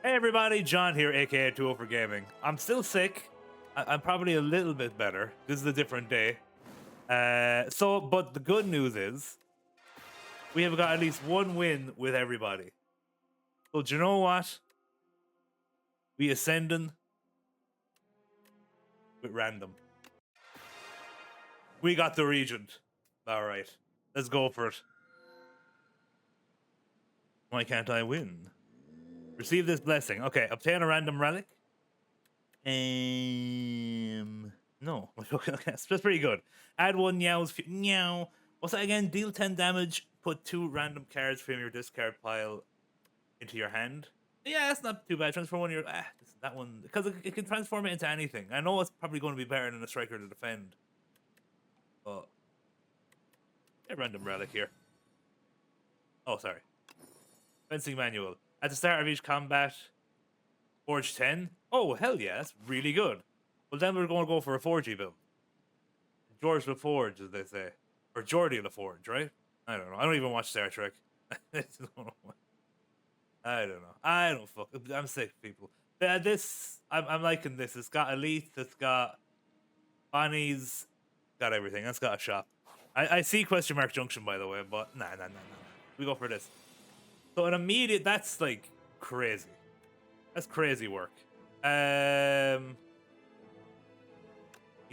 Hey everybody, John here, aka 2 for Gaming. I'm still sick. I'm probably a little bit better. This is a different day. But the good news is we have got at least one win with everybody. So do you know what? We ascending with random. We got the regent. All right, let's go for it. Why can't I win? Receive this blessing. Okay, obtain a random relic. No. Okay, that's pretty good. Add one meow. What's that again? Deal 10 damage. Put 2 random cards from your discard pile into your hand. Yeah, that's not too bad. Transform one of your that one because it can transform it into anything. I know it's probably going to be better than a striker to defend. But a random relic here. Oh, sorry. Fencing manual. At the start of each combat, forge 10. Oh, hell yeah, that's really good. Well, then we're going to go for a 4G build. George LaForge, as they say. Or Geordie LaForge, right? I don't know. I don't even watch Star Trek. I don't know. I don't fuck. I'm sick of people. I'm liking this. It's got Elite. It's got Bonnie's. Got everything. It's got a shop. I see question mark junction, by the way, but nah. We go for this. So an immediate, that's like crazy. That's crazy work. You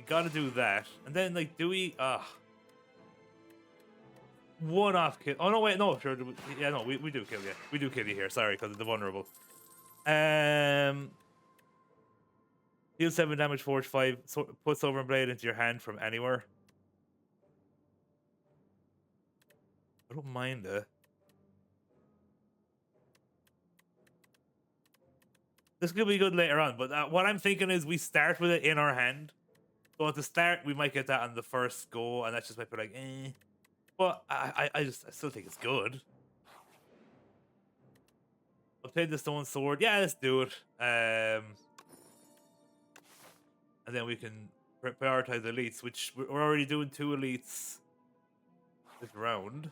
gotta do that. And then like, do we, one off kill. Oh no, wait, no, sure. Yeah, no, we do kill you. We do kill you here. Sorry, because of the vulnerable. Deal 7 damage, forge 5. So, put Silver Blade into your hand from anywhere. I don't mind it. This could be good later on, but what I'm thinking is we start with it in our hand. So at the start, we might get that on the first go, and that's just might be like, eh. But I still think it's good. Obtain the stone sword. Yeah, let's do it. And then we can prioritize elites, which we're already doing 2 elites this round.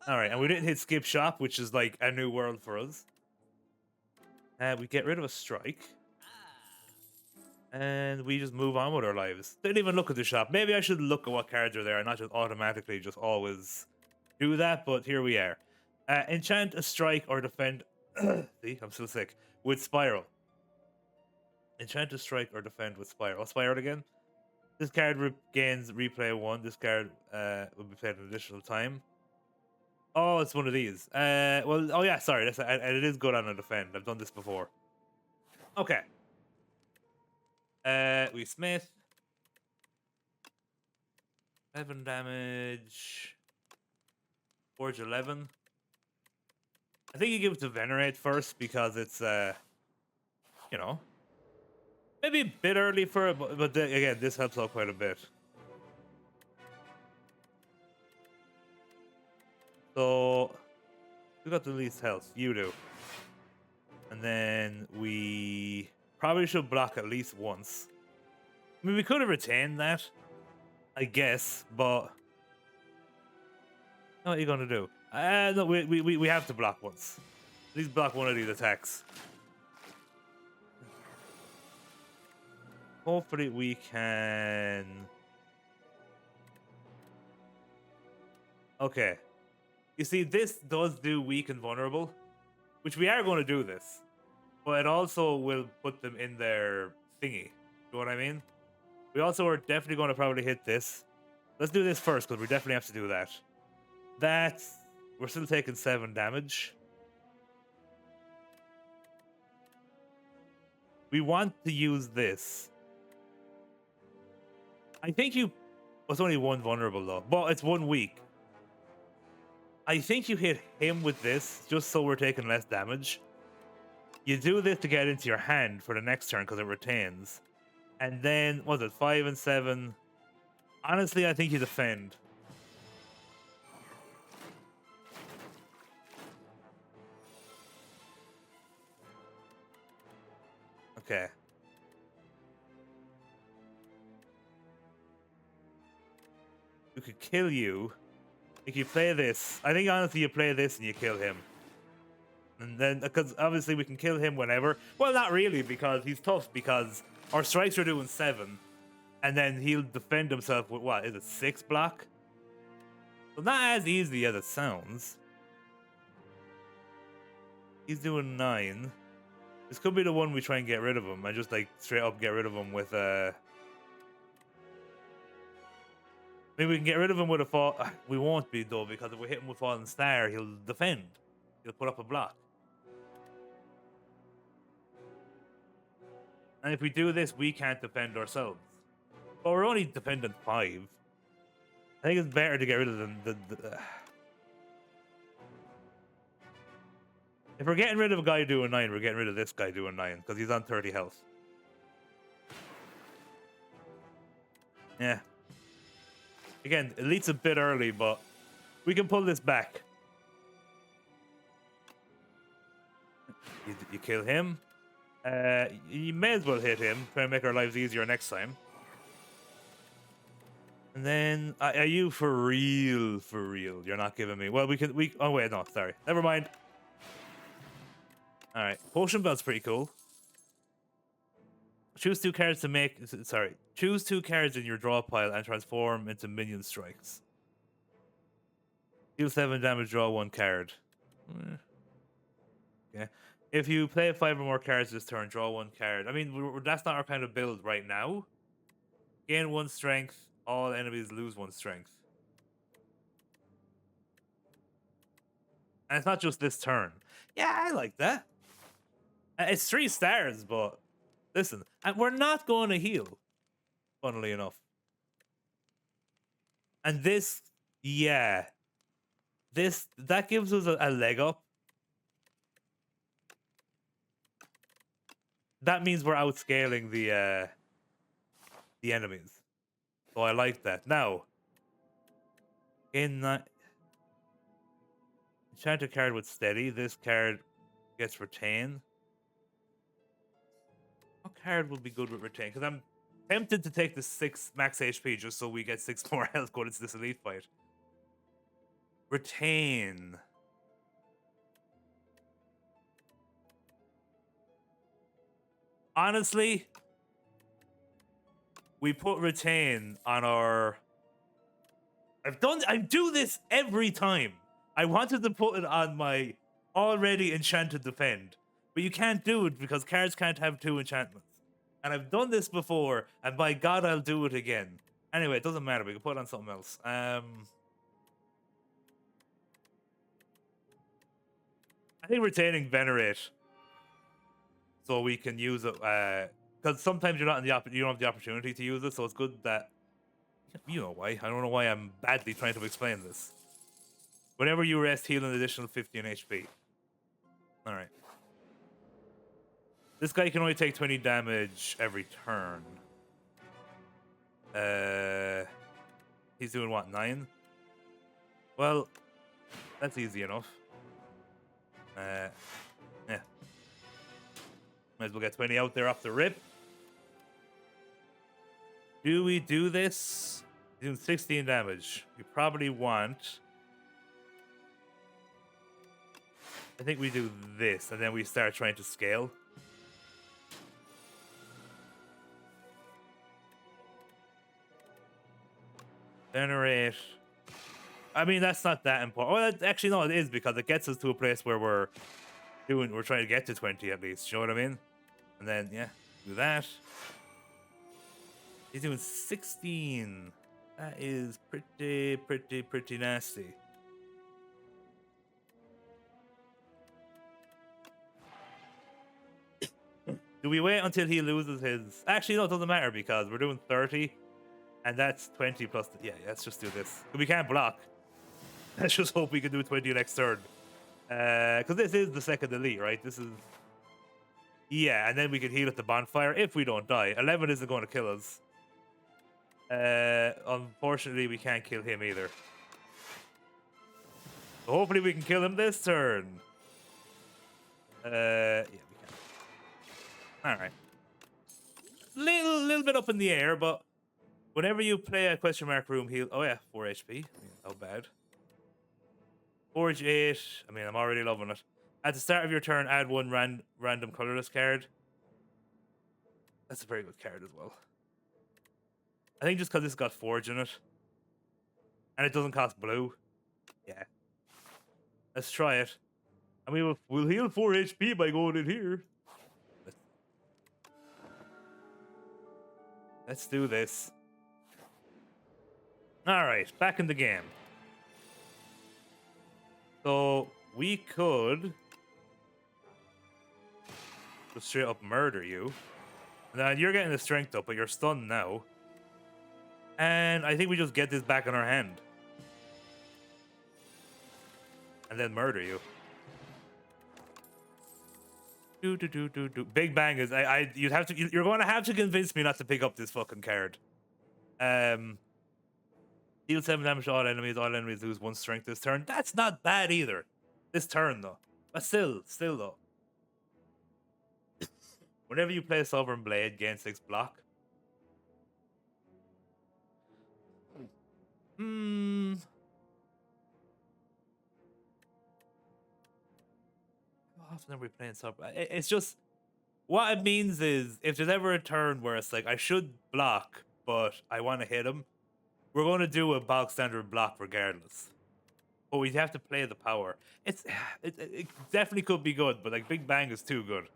All right, and we didn't hit skip shop, which is like a new world for us. We get rid of a strike. And we just move on with our lives. Didn't even look at the shop. Maybe I should look at what cards are there and not just automatically just always do that, but here we are. Enchant a strike or defend. See, I'm still sick. With Spiral. Enchant a strike or defend with Spiral. Spiral again. This card gains replay 1. This card will be played an additional time. Oh, it's one of these. Well, oh yeah, sorry. It is good on a defend. I've done this before. Okay. We Smith. 7 damage. Forge 11. I think you give it to Venerate first because it's, you know, maybe a bit early for it, but again, this helps out quite a bit. So, who got the least health? You do. And then we probably should block at least once. I mean, we could have retained that, I guess, but what are you gonna do? No, we have to block once. At least block one of these attacks. Hopefully we can. Okay. You see, this does do weak and vulnerable, which we are going to do this, but it also will put them in their thingy. You know what I mean? We also are definitely going to probably hit this. Let's do this first because we definitely have to do that. We're still taking 7 damage. We want to use this. I think it's only 1 vulnerable though, but it's 1 weak. I think you hit him with this just so we're taking less damage. You do this to get into your hand for the next turn because it retains. And then, was it 5 and 7? Honestly, I think you defend. Okay. We could kill you. If you play this, I think honestly you play this and you kill him. And then, because obviously we can kill him whenever. Well, not really, because he's tough, because our strikes are doing 7. And then he'll defend himself with, what, is it 6 block? So not as easy as it sounds. He's doing 9. This could be the one we try and get rid of him. I just, like, straight up get rid of him with, maybe we can get rid of him with a fall. We won't be, though, because if we hit him with Fallen Star, he'll defend. He'll put up a block. And if we do this, we can't defend ourselves. But we're only defending 5. I think it's better to get rid of them. If we're getting rid of a guy doing 9, we're getting rid of this guy doing 9, because he's on 30 health. Yeah. Again, Elite's a bit early, but we can pull this back. You kill him. You may as well hit him. Try and make our lives easier next time. And then, are you for real? For real? You're not giving me. Well, oh wait, no, sorry. Never mind. All right, potion belt's pretty cool. Choose 2 cards to make. Sorry, choose 2 cards in your draw pile and transform into minion strikes. Deal 7 damage. Draw 1 card. Okay. If you play 5 or more cards this turn, draw 1 card. I mean, that's not our kind of build right now. Gain 1 strength. All enemies lose 1 strength. And it's not just this turn. Yeah, I like that. It's 3 stars, but listen, and we're not going to heal, funnily enough. And this, yeah, that gives us a leg up. That means we're outscaling the enemies. So I like that. Now, in that enchant a card with steady, this card gets retained. What card would be good with retain? Because I'm tempted to take the 6 max HP just so we get 6 more health going into this elite fight. Retain. Honestly, we put retain on our. I do this every time. I wanted to put it on my already enchanted defend, but you can't do it because cards can't have 2 enchantments. And I've done this before, and by God, I'll do it again. Anyway, it doesn't matter. We can put it on something else. I think retaining Venerate, so we can use it. Because sometimes you're not in you don't have the opportunity to use it, so it's good that you know why. I don't know why I'm badly trying to explain this. Whenever you rest, heal an additional 15 HP. All right. This guy can only take 20 damage every turn. He's doing what, 9? Well, that's easy enough. Yeah. Might as well get 20 out there off the rip. Do we do this? He's doing 16 damage. We probably want. I think we do this, and then we start trying to scale. Generate. I mean, that's not that important. Well, actually, no, it is because it gets us to a place where we're trying to get to 20 at least. You know what I mean? And then, yeah, do that. He's doing 16. That is pretty nasty. Do we wait until he loses his... Actually, no, it doesn't matter because we're doing 30. And that's 20 plus... Yeah, let's just do this. We can't block. Let's just hope we can do 20 next turn. Because this is the second elite, right? This is... Yeah, and then we can heal at the bonfire if we don't die. 11 isn't going to kill us. Unfortunately, we can't kill him either. So hopefully we can kill him this turn. Yeah, we can. Alright. Little bit up in the air, but whenever you play a question mark room, heal. Oh yeah, 4 HP. I mean, not bad. Forge 8. I mean, I'm already loving it. At the start of your turn, add one random colorless card. That's a very good card as well. I think just because it's got Forge in it. And it doesn't cost blue. Yeah. Let's try it. I mean, we'll heal 4 HP by going in here. Let's do this. Alright, back in the game. So, we could just straight up murder you. And then you're getting the strength up, but you're stunned now. And I think we just get this back in our hand. And then murder you. Big Bang is you'd have to you're going to have to convince me not to pick up this fucking card. Deal 7 damage to all enemies. All enemies lose 1 strength this turn. That's not bad either. This turn though. But still though. Whenever you play a Sovereign Blade, gain 6 block. How often are we playing Sovereign? It's just what it means is if there's ever a turn where it's like I should block, but I want to hit him, we're going to do a bog standard block regardless. But we have to play the power. It definitely could be good, but like Big Bang is too good.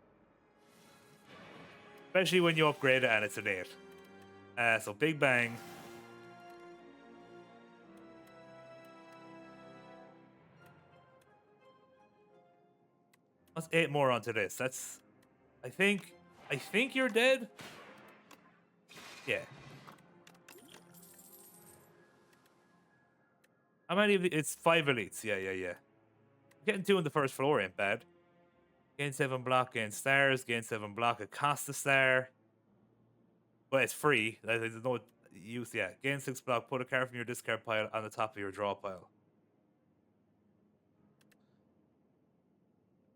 Especially when you upgrade it and it's an 8. So Big Bang. What's 8 more onto this? That's... I think you're dead? Yeah. How many of the... It's 5 elites. Yeah. Getting 2 on the first floor ain't bad. Gain 7 block, gain stars, gain 7 block, it costs a star. But it's free. There's no use, yeah. Gain 6 block, put a card from your discard pile on the top of your draw pile.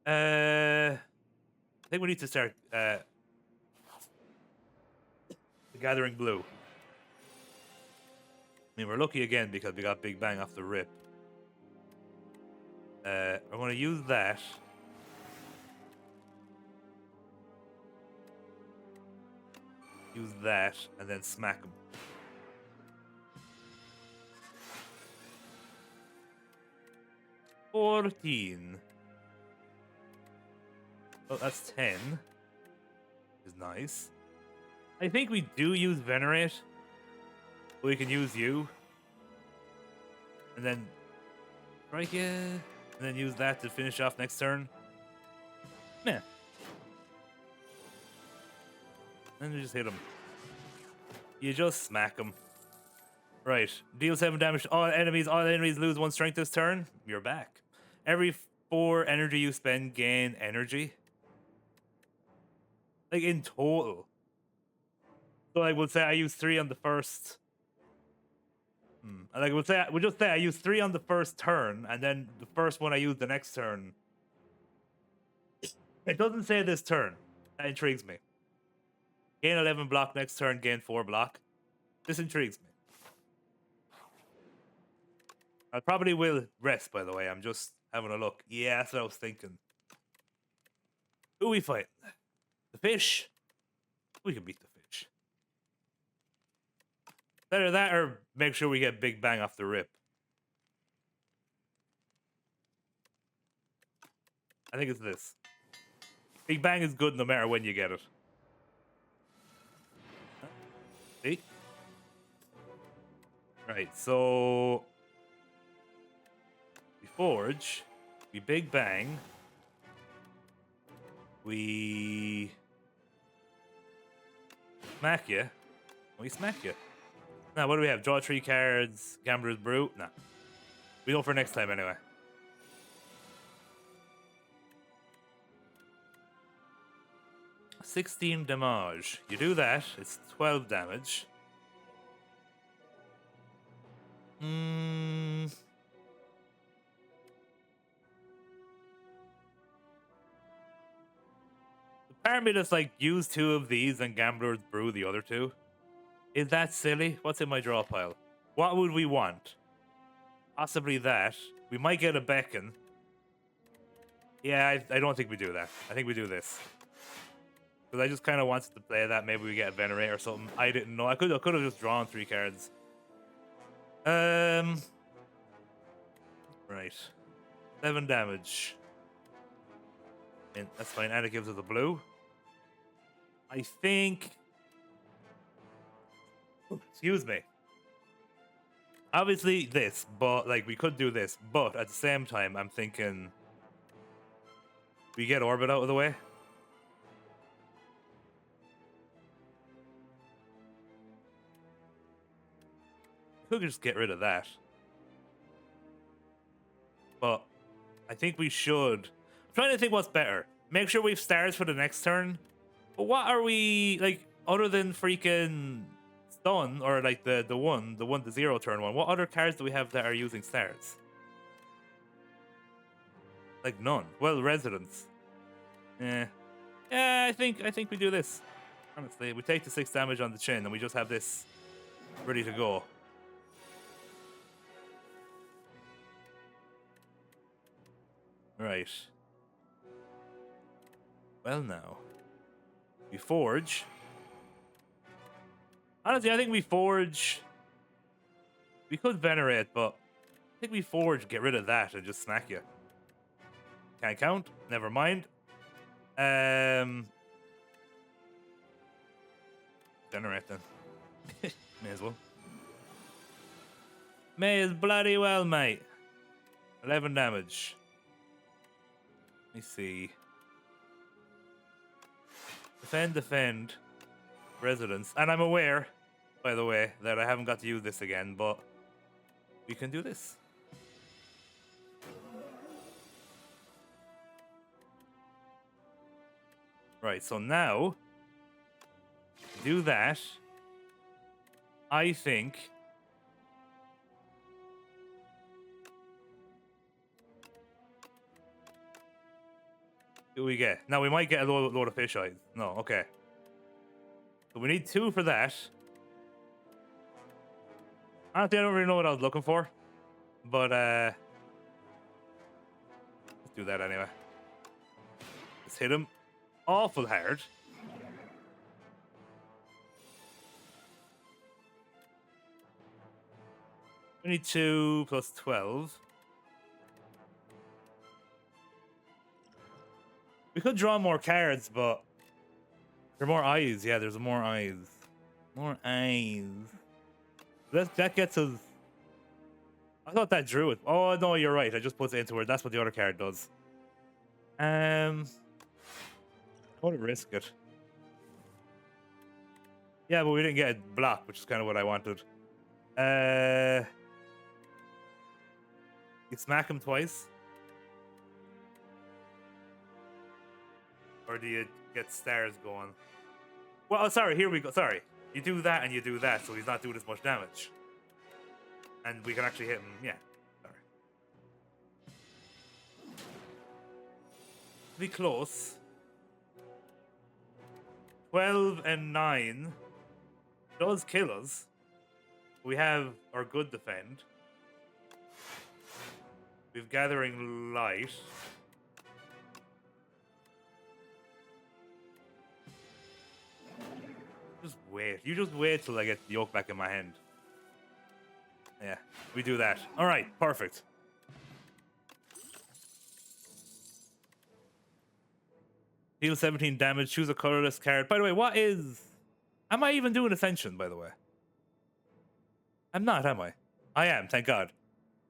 I think we need to start gathering blue. I mean, we're lucky again because we got Big Bang off the rip. I'm going to use that. Use that, and then smack him. $14. Oh, that's 10. Is nice. I think we do use Venerate. We can use you. And then strike it. And then use that to finish off next turn. Yeah. And you just hit him. You just smack him. Right. Deal 7 damage to all enemies. All enemies lose 1 strength this turn. You're back. Every 4 energy you spend, gain energy. Like in total. So I would say I use 3 on the first. Like we'll just say I use 3 on the first turn, and then the first one I use the next turn. It doesn't say this turn. That intrigues me. Gain 11 block next turn, gain 4 block. This intrigues me. I probably will rest, by the way. I'm just having a look. Yeah, that's what I was thinking. Who we fight? The fish? We can beat the fish. Better that or make sure we get Big Bang off the rip. I think it's this. Big Bang is good no matter when you get it. See? Right, so... we forge. We Big Bang. We... smack you. We smack you. Now, what do we have? Draw 3 cards. Gambler's Brew? Nah. We go for next time anyway. $16 damage. You do that, it's 12 damage. Part of me just like use 2 of these and Gambler's Brew the other 2. Is that silly? What's in my draw pile? What would we want? Possibly that. We might get a Beacon. Yeah, I don't think we do that. I think we do this. Because I just kind of wanted to play that. Maybe we get a Venerate or something. I didn't know. I could have just drawn 3 cards. Right. 7 damage. And that's fine. And it gives us a blue. I think... Excuse me. Obviously this, but like we could do this. But at the same time, I'm thinking... We get Orbit out of the way. Could just get rid of that. But I think we should. I'm trying to think what's better. Make sure we have stars for the next turn. But what are we like other than freaking stun or like the 1 to 0 turn one? What other cards do we have that are using stars? Like none. Well, residents. Yeah. Yeah, I think we do this. Honestly, we take the 6 damage on the chin and we just have this ready to go. Right. Well, now. We forge. Honestly, I think we forge. We could venerate, but I think we forge, get rid of that, and just smack you. Can't count. Never mind. Venerate then. May as well. May as bloody well, mate. 11 damage. Let me see. Defend. Residence. And I'm aware, by the way, that I haven't got to use this again, but we can do this. Right, so now, do that. I think... What do we get? Now, we might get a load of fish eyes. No, okay. So we need 2 for that. Honestly, I don't really know what I was looking for. But, let's do that anyway. Let's hit him awful hard. We need 2 plus 12. We could draw more cards, but there are more eyes. Yeah, there's more eyes. More eyes. That gets us. I thought that drew it. Oh no, you're right. I just put it into it. That's what the other card does. I want to risk it. Yeah, but we didn't get a block, which is kind of what I wanted. You smack him twice? Or do you get stars going? Well, oh, sorry, here we go. Sorry. You do that and you do that, so he's not doing as much damage. And we can actually hit him, yeah. Sorry. Be close. 12 and 9 does kill us. We have our good defend. We've gathering light. Just wait. You just wait till I get the yoke back in my hand. Yeah, we do that. All right, perfect. Deal 17 damage. Choose a colorless card. By the way, what is... Am I even doing Ascension, by the way? I'm not, am I? I am, thank God.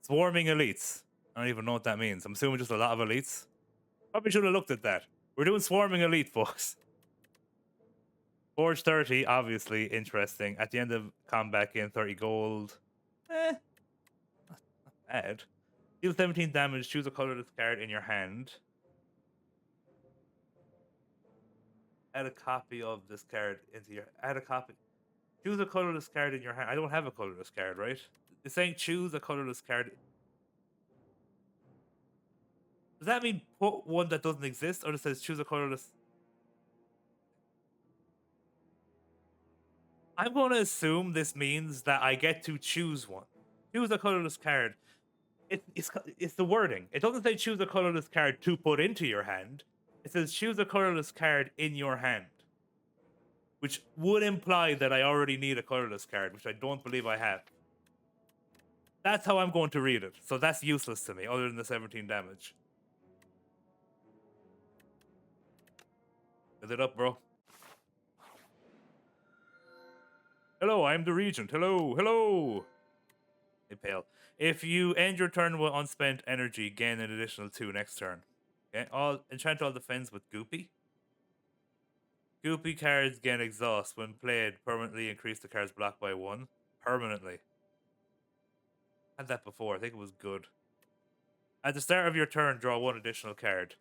Swarming elites. I don't even know what that means. I'm assuming just a lot of elites. Probably should have looked at that. We're doing Swarming Elite, folks. Forge 30, obviously, interesting. At the end of combat, gain 30 gold. Not bad. Deal 17 damage. Choose a colorless card in your hand. Add a copy of this card into your... Add a copy. Choose a colorless card in your hand. I don't have a colorless card, right? It's saying choose a colorless card. Does that mean put one that doesn't exist? Or it says choose a colorless... I'm going to assume this means that I get to choose one. Choose a colorless card. It's the wording. It doesn't say choose a colorless card to put into your hand. It says choose a colorless card in your hand, which would imply that I already need a colorless card, which I don't believe I have. That's how I'm going to read it. So that's useless to me, other than the 17 damage. Is it up, bro? Hello, I'm the regent. Hello, hello. Hey, pale. If you end your turn with unspent energy, gain an additional 2 next turn. Okay, enchant all defense with Goopy. Goopy cards gain exhaust when played. Permanently increase the card's block by 1. Permanently. Had that before. I think it was good. At the start of your turn, draw 1 additional card.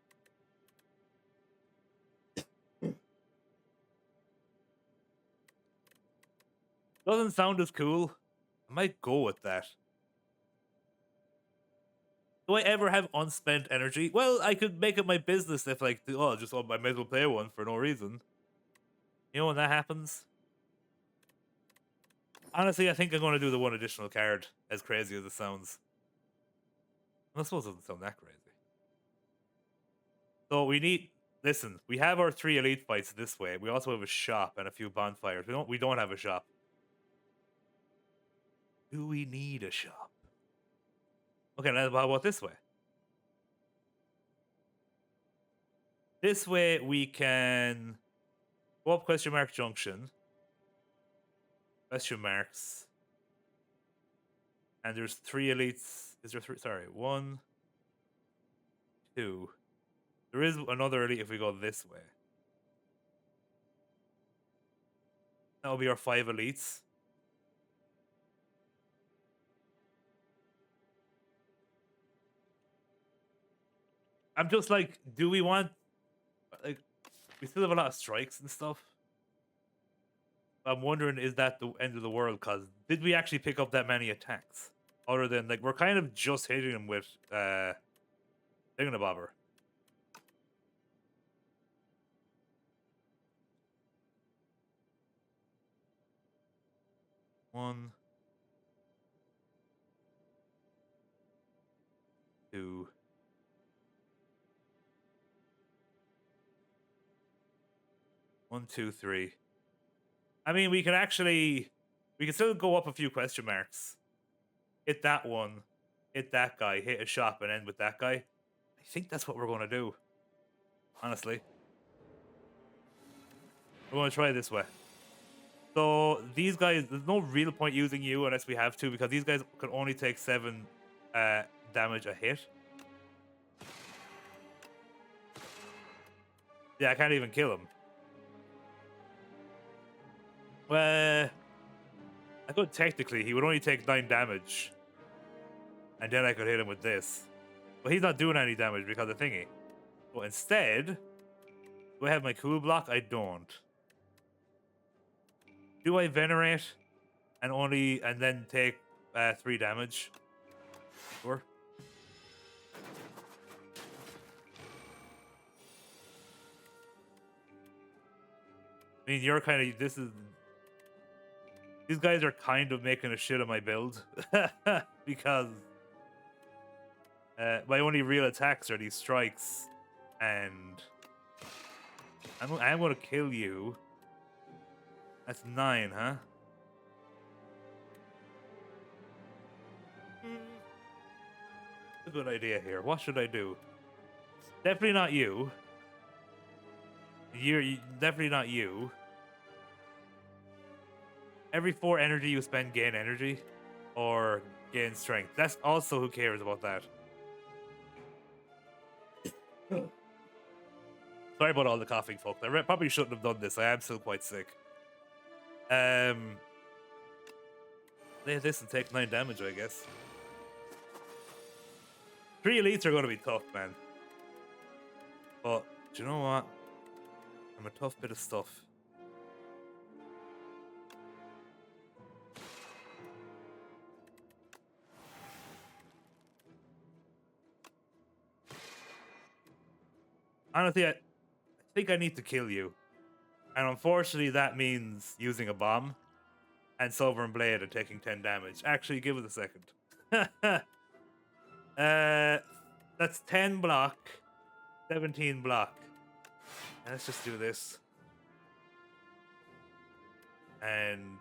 Doesn't sound as cool. I might go with that. Do I ever have unspent energy? Well, I could make it my business if, like, I may as well play one for no reason. You know when that happens? Honestly, I think I'm going to do the 1 additional card, as crazy as it sounds. I suppose it doesn't sound that crazy. So we need... Listen, we have our 3 elite fights this way. We also have a shop and a few bonfires. We don't have a shop. Do we need a shop? Okay, now how about this way? This way we can go up question mark junction. Question marks. And there's 3 elites. Is there 3? Sorry, 1, 2. There is another elite if we go this way. That'll be our 5 elites. I'm just like, do we want... Like, we still have a lot of strikes and stuff. I'm wondering, is that the end of the world? Because did we actually pick up that many attacks? Other than, like, we're kind of just hitting them with Thingamabobber. One, 2. 1, 2, 3. I mean, we can still go up a few question marks. Hit that one, hit that guy, hit a shop, and end with that guy. I think that's what we're going to do. Honestly. We're going to try it this way. So, these guys, there's no real point using you unless we have to, because these guys can only take 7 damage a hit. Yeah, I can't even kill him. Well, I could technically. He would only take 9 damage. And then I could hit him with this. But he's not doing any damage because of thingy. So instead, do I have my cool block? I don't. Do I venerate and then take 3 damage? Sure. I mean, you're kind of... These guys are kind of making a shit of my build. Because... my only real attacks are these strikes. And... I'm going to kill you. That's 9, huh? A good idea here. What should I do? Definitely not you. You're definitely not you. Every 4 energy you spend, gain energy. Or gain strength. That's also who cares about that. Sorry about all the coughing, folks. I probably shouldn't have done this. I am still quite sick. Lay this and take 9 damage, I guess. 3 elites are going to be tough, man. But, do you know what? I'm a tough bit of stuff. Honestly, I think I need to kill you. And unfortunately, that means using a bomb. And Silver and Blade are taking 10 damage. Actually, give it a second. That's 10 block, 17 block. And let's just do this. And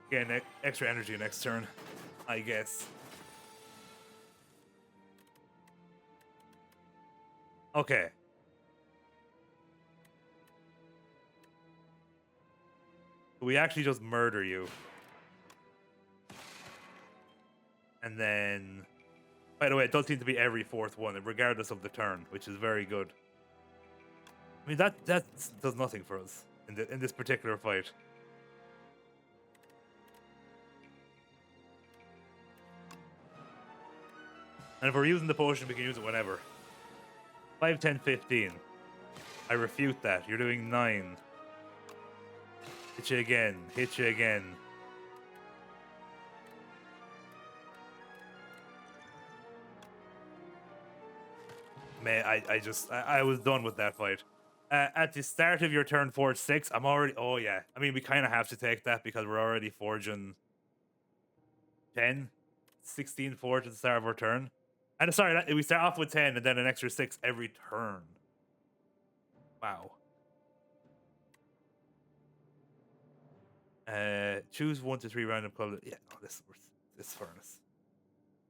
get extra energy next turn, I guess. Okay. We actually just murder you. And then... By the way, it does seem to be every fourth one, regardless of the turn, which is very good. I mean, that does nothing for us in this particular fight. And if we're using the potion, we can use it whenever. 5, 10, 15. I refute that. You're doing 9. Hit you again. Hit you again. Man, I was done with that fight. At the start of your turn, forge 6. I'm already... Oh, yeah. I mean, we kind of have to take that because we're already forging 10, 16 forge at the start of our turn. And sorry, we start off with 10 and then an extra 6 every turn. Wow. Choose 1 to 3 random color. Yeah, no, this furnace.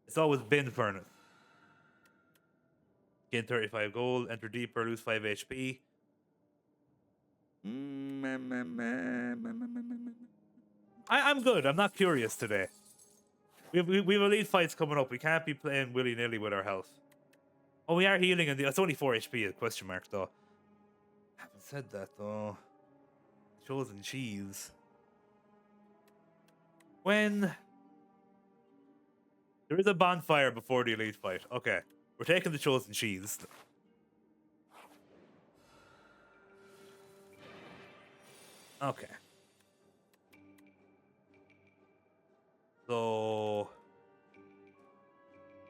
It's always been furnace. Gain 35 gold, enter deeper, lose 5 HP. I'm good. I'm not curious today. We've elite fights coming up. We can't be playing willy-nilly with our health. Oh, we are healing, and it's only 4 HP, question mark, though. Haven't said that, though. Chosen cheese. When... There is a bonfire before the elite fight. Okay. We're taking the chosen cheese. Okay. So...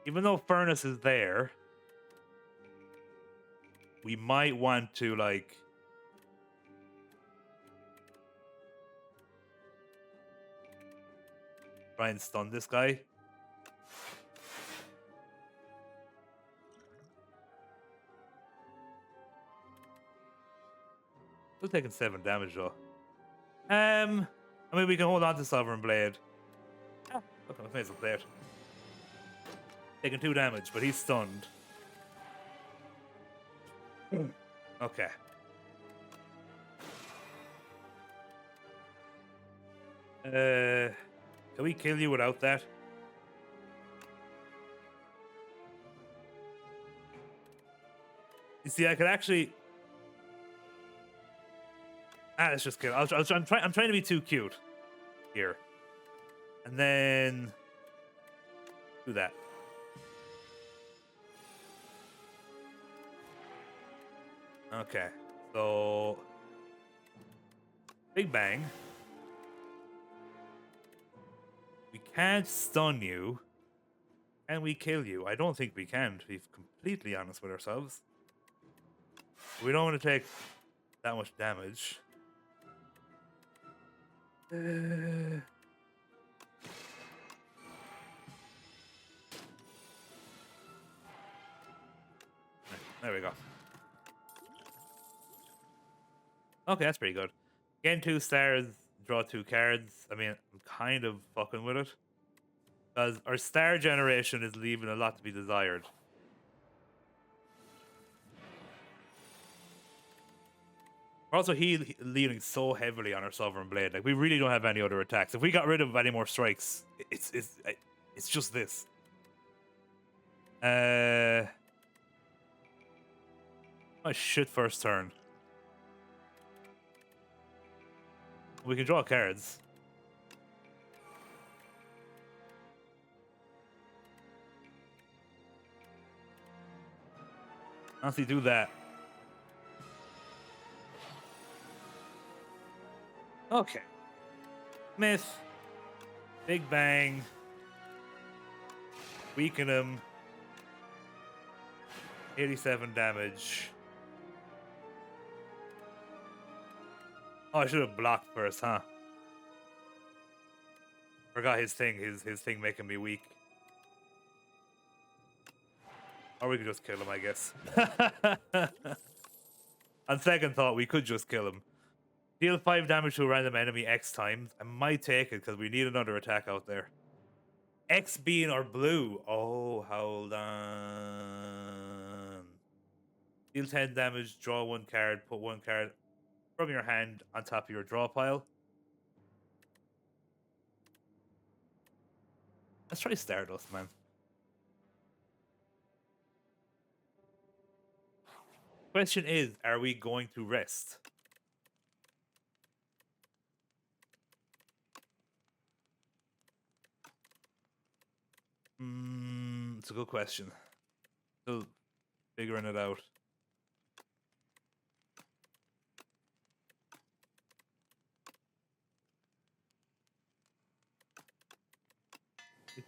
Even though furnace is there... We might want to, like... Try and stun this guy. Still taking 7 damage, though. I mean, we can hold on to Sovereign Blade. Ah, okay, I may as well play it. Taking 2 damage, but he's stunned. Okay. Can we kill you without that? You see, I could actually... let's just kill. I'm trying to be too cute here. And then... Do that. Okay. So... Big Bang. We can't stun you. Can we kill you? I don't think we can, to be completely honest with ourselves. We don't want to take that much damage. There we go. Okay, that's pretty good. Gain 2 stars, draw 2 cards. I mean, I'm kind of fucking with it. Because our star generation is leaving a lot to be desired. We're also leaning so heavily on our Sovereign Blade. Like, we really don't have any other attacks. If we got rid of any more strikes, it's just this. Oh shit, first turn. We can draw cards. Honestly, do that. Okay. Myth. Big Bang. Weaken him. 87 damage. Oh, I should have blocked first, huh? Forgot his thing. His thing making me weak. Or we could just kill him, I guess. On second thought, we could just kill him. Deal 5 damage to a random enemy X times. I might take it because we need another attack out there. X being or blue. Oh, hold on. Deal 10 damage, draw 1 card, put 1 card from your hand on top of your draw pile. Let's try Stardust, man. Question is, are we going to rest? It's a good question. Still figuring it out.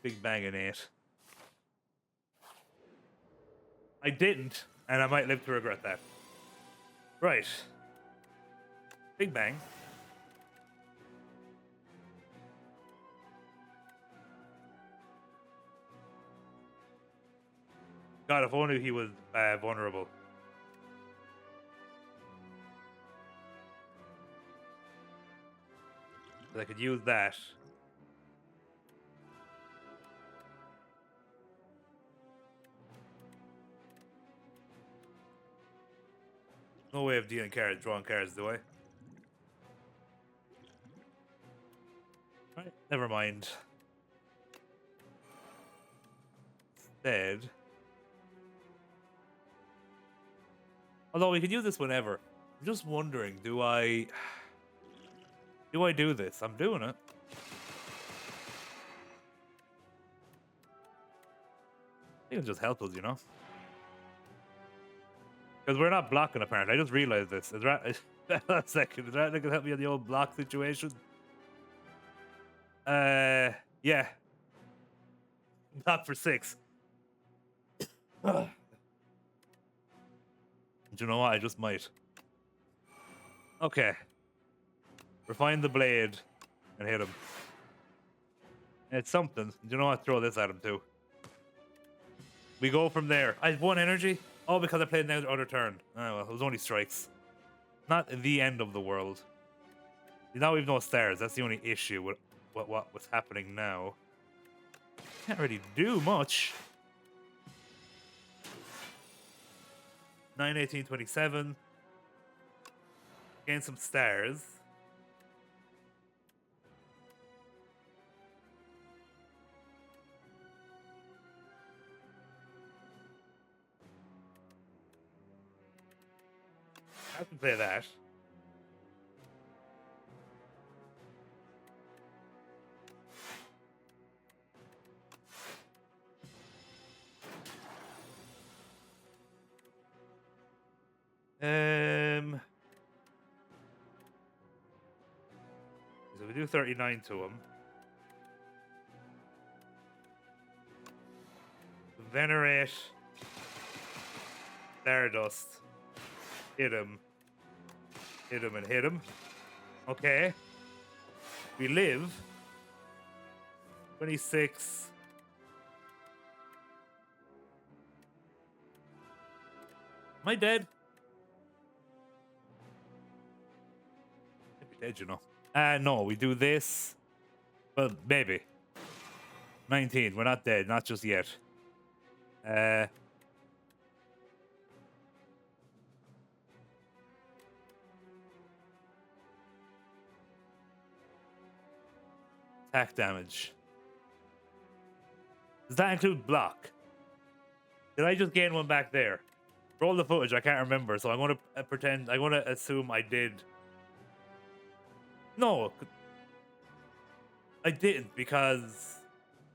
Big Bang in 8. I didn't, and I might live to regret that. Right. Big Bang. God, if only he was vulnerable. I could use that. No way of dealing cards, drawing cards, do I? Right, never mind. Instead, although we could use this whenever. I'm just wondering, do I do this? I'm doing it. It'll just help us, you know? Because we're not blocking, apparently. I just realized this. Is that a second? Is that going to help me in the old block situation? Yeah. Block for 6. Do you know what? I just might. Okay. Refine the blade and hit him. It's something. Do you know what? Throw this at him too. We go from there. I have 1 energy. Oh, because I played the other turn. Oh, well, it was only strikes. Not the end of the world. Now we have no stars. That's the only issue with what's happening now. Can't really do much. 9, 18, 27. Gain some stars. I can play that. So we do 39 to him. Venerate. Stardust. Hit him. Hit him and hit him. Okay. We live. 26. Am I dead? I'd be dead, you know. No, we do this. Well, maybe. 19. We're not dead. Not just yet. Attack damage. Does that include block? Did I just gain 1 back there? Roll the footage. I can't remember, so I'm going to pretend. I'm going to assume I did. No, I didn't, because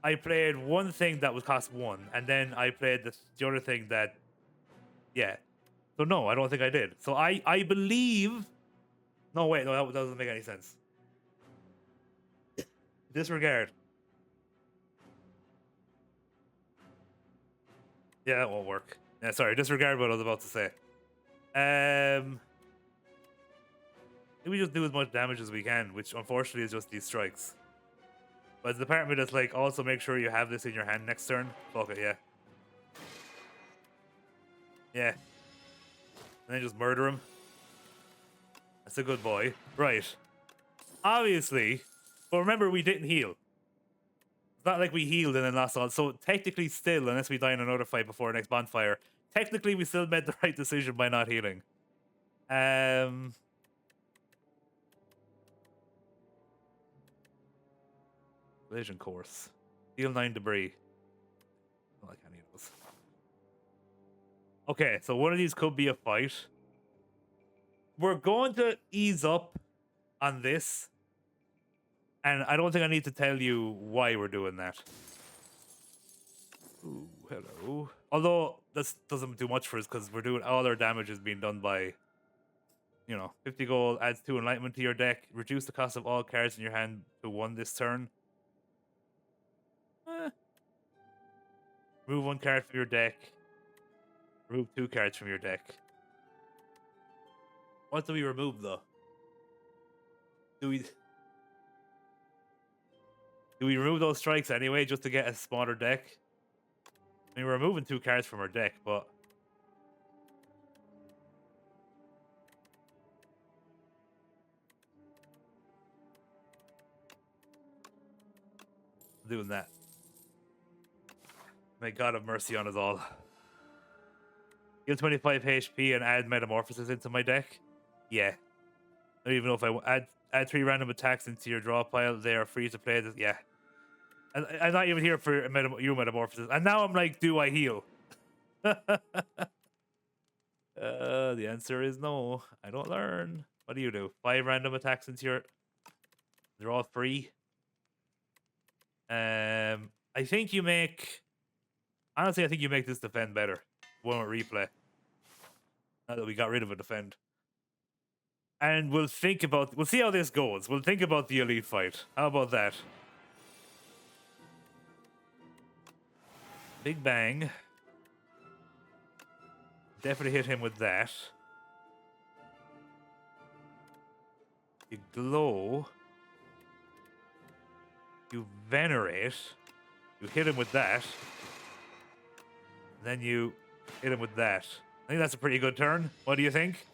I played 1 thing that was cost 1, and then I played the other thing that, yeah. So no, I don't think I did. So I believe. No, wait, no, that doesn't make any sense. Disregard. Yeah, that won't work. Yeah, sorry, disregard what I was about to say. Maybe just do as much damage as we can, which unfortunately is just these strikes. But the part of me that's like, also make sure you have this in your hand next turn. Fuck it, yeah. Yeah. And then just murder him. That's a good boy. Right. Obviously. But remember, we didn't heal. It's not like we healed and then lost all. So technically still, unless we die in another fight before our next bonfire, technically we still made the right decision by not healing. Collision course. Heal 9 debris. Oh, I can't eat those. Okay, so one of these could be a fight. We're going to ease up on this. And I don't think I need to tell you why we're doing that. Ooh, hello. Although, this doesn't do much for us because we're doing all our damage is being done by, 50 gold, adds 2 enlightenment to your deck, reduce the cost of all cards in your hand to 1 this turn. Remove 1 card from your deck. Remove 2 cards from your deck. What do we remove, though? Do we remove those strikes anyway, just to get a smaller deck? I mean, we're removing 2 cards from our deck, but... doing that. May God have mercy on us all. Heal 25 HP and add Metamorphosis into my deck? Yeah. I don't even know if I add 3 random attacks into your draw pile. They are free to play. Yeah. I'm not even here for your Metamorphosis. And now I'm like, do I heal? The answer is no. I don't learn. What do you do? 5 random attacks into your... They're all free. I think you make... Honestly, I think you make this defend better. One with replay. Now that we got rid of a defend. And we'll see how this goes. We'll think about the elite fight. How about that? Big Bang. Definitely hit him with that. You glow. You venerate. You hit him with that. Then you hit him with that. I think that's a pretty good turn. What do you think?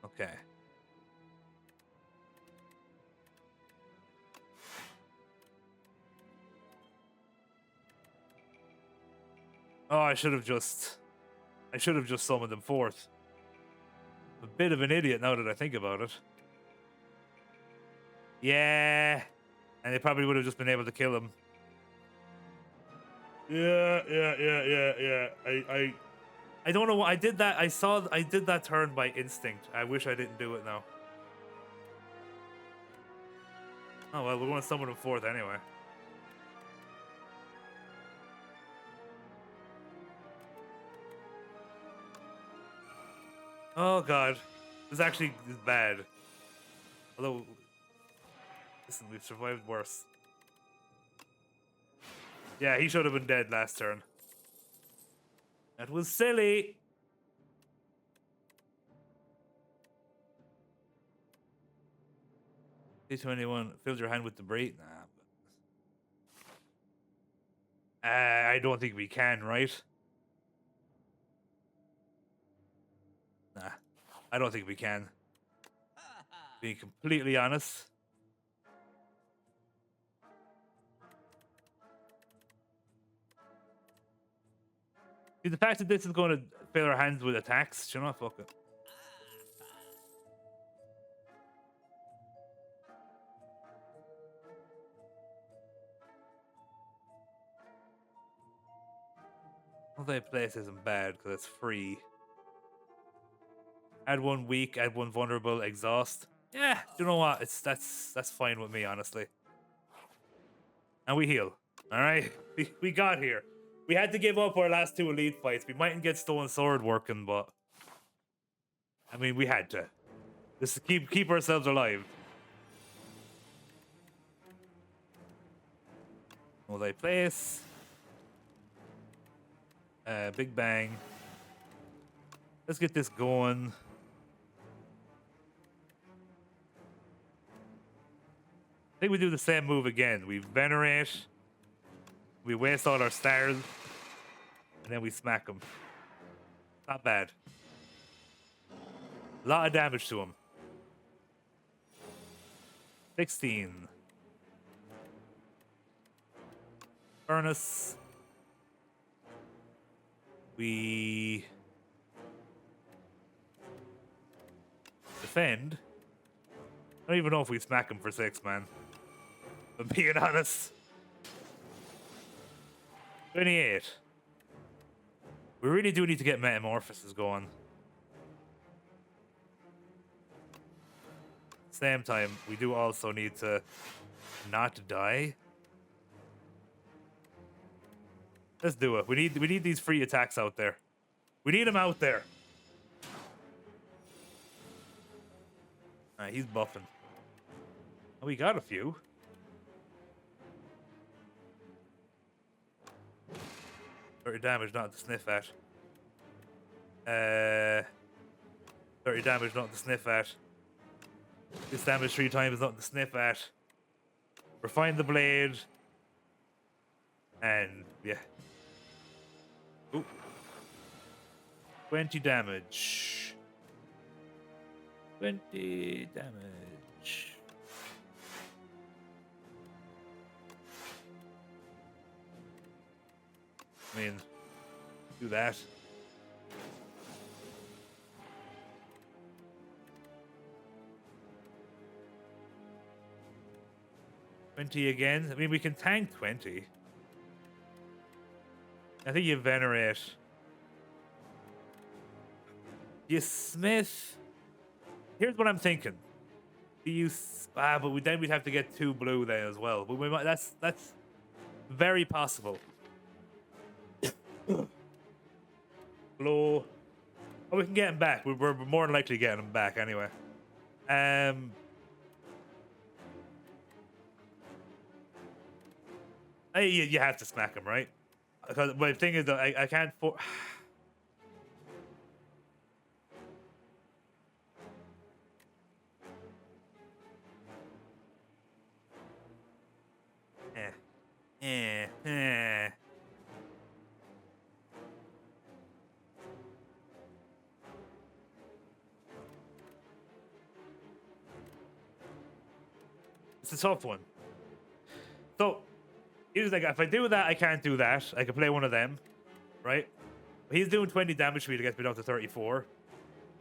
Okay. Oh, I should have just summoned him forth. I'm a bit of an idiot now that I think about it. Yeah. And they probably would have just been able to kill him. Yeah. I don't know what I did that. I did that turn by instinct. I wish I didn't do it now. Oh well, we're going to summon him forth anyway. Oh god. This actually is bad. Although, listen, we've survived worse. Yeah, he should have been dead last turn. That was silly. T21 fills your hand with debris. Nah. I don't think we can, right? Nah. I don't think we can. Being completely honest. See, the fact that this is going to fill our hands with attacks, you know, fuck it. Multi-place isn't bad because it's free. Add 1 weak, add 1 vulnerable, exhaust. Yeah, you know what? That's fine with me, honestly. And we heal. All right, we got here. We had to give up our last 2 elite fights. We mightn't get Stone Sword working, but I mean, we had to. Just to keep ourselves alive. Multi-place. Big Bang. Let's get this going. think we do the same move again. We venerate. We waste all our stars. And then we smack him. Not bad. A lot of damage to him. 16. Furnace. We defend. I don't even know if we smack him for 6, man. If I'm being honest. 28. We really do need to get metamorphosis going. Same time, we do also need to not die. Let's do it. We need these free attacks out there. We need them out there. Alright, he's buffing. Oh, we got a few. Damage, not to sniff at. 30 damage, not to sniff at. This damage 3 times, not to sniff at. Refine the blade. And, yeah. Ooh. 20 damage. 20 damage. I mean, do that. $20 again. I mean, we can tank 20. I think you venerate. You smith. Here's what I'm thinking. Do you? But then we'd have to get 2 blue then as well. But we might. That's very possible. Blow. Oh, we can get him back. We're more than likely getting him back anyway. You have to smack him, right? Because my thing is that I can't It's a tough one. So, here's like, if I do that, I can't do that. I can play one of them, right? He's doing 20 damage to me to get me down to 34.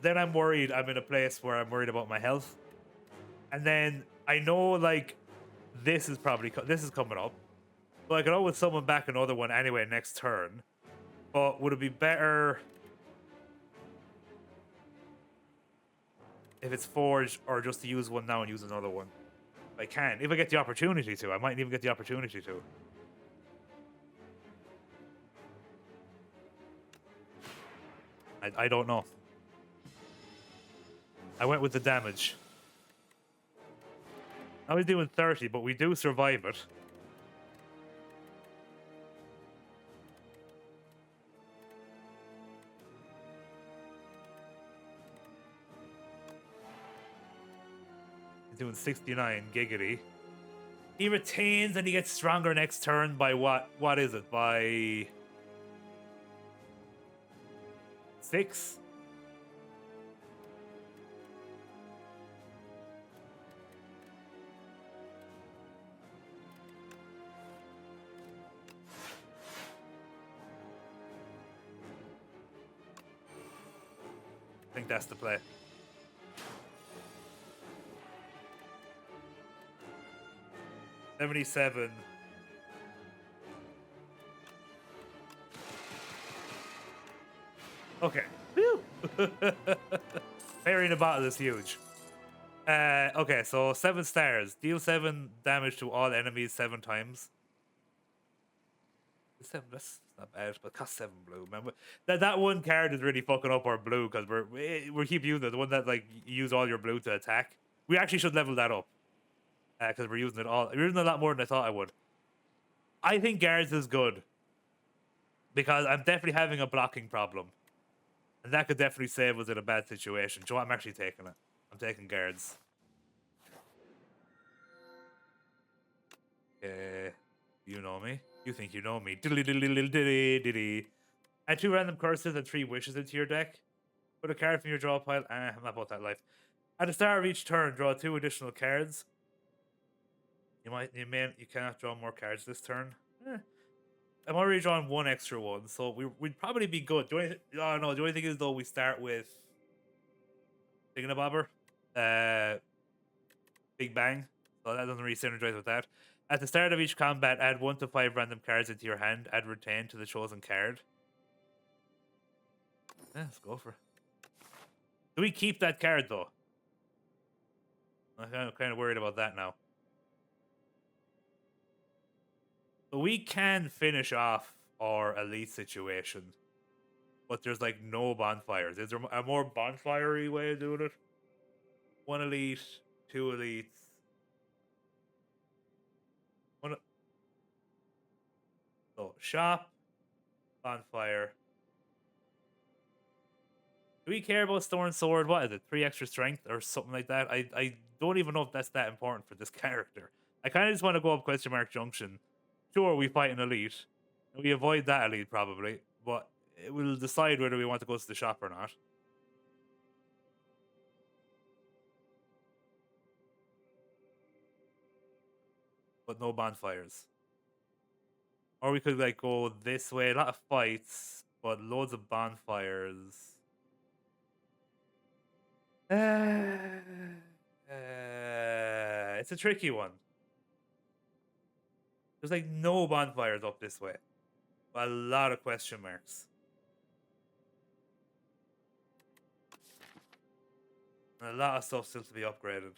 Then I'm worried. I'm in a place where I'm worried about my health. And then I know, like, this is coming up. So I could always summon back another one anyway next turn. But would it be better if it's forged or just to use one now and use another one? I can. If I get the opportunity to. I might even get the opportunity to. I don't know. I went with the damage. I was doing 30, but we do survive it. He's doing 69, giggity. He retains and he gets stronger next turn by what? What is it? By 6? I think that's the play. $77. Okay. Whew. Parrying a bottle is huge. Okay, so 7 stars. Deal 7 damage to all enemies 7 times. 7, that's not bad, but cost 7 blue. Remember that one card is really fucking up our blue because we keep using it. The one that like you use all your blue to attack. We actually should level that up because we're using it all. We're using a lot more than I thought I would. I think guards is good because I'm definitely having a blocking problem, and that could definitely save us in a bad situation. So I'm actually taking it. I'm taking guards. You know me. You think you know me. Diddly. Add 2 random curses and 3 wishes into your deck. Put a card from your draw pile. I'm not about that life. At the start of each turn, draw 2 additional cards. You cannot draw more cards this turn. I'm already drawing 1 extra one, so we'd probably be good. The only thing is though we start with Thingamabobber, Big Bang, so that doesn't really synergize with that. At the start of each combat, add 1 to 5 random cards into your hand. Add retain to the chosen card. Yeah, let's go for it. Do we keep that card though? I'm kind of worried about that now. So we can finish off our elite situation, but there's like no bonfires. Is there a more bonfire-y way of doing it? 1 elite, 2 elites. So shop, bonfire. Do we care about Thorn Sword? What is it? 3 extra strength or something like that? I don't even know if that's that important for this character. I kind of just want to go up question mark junction. Sure, we fight an elite. We avoid that elite probably, but it will decide whether we want to go to the shop or not. But no bonfires. Or we could like go this way. A lot of fights, but loads of bonfires. It's a tricky one. There's like no bonfires up this way. A lot of question marks. And a lot of stuff still to be upgraded.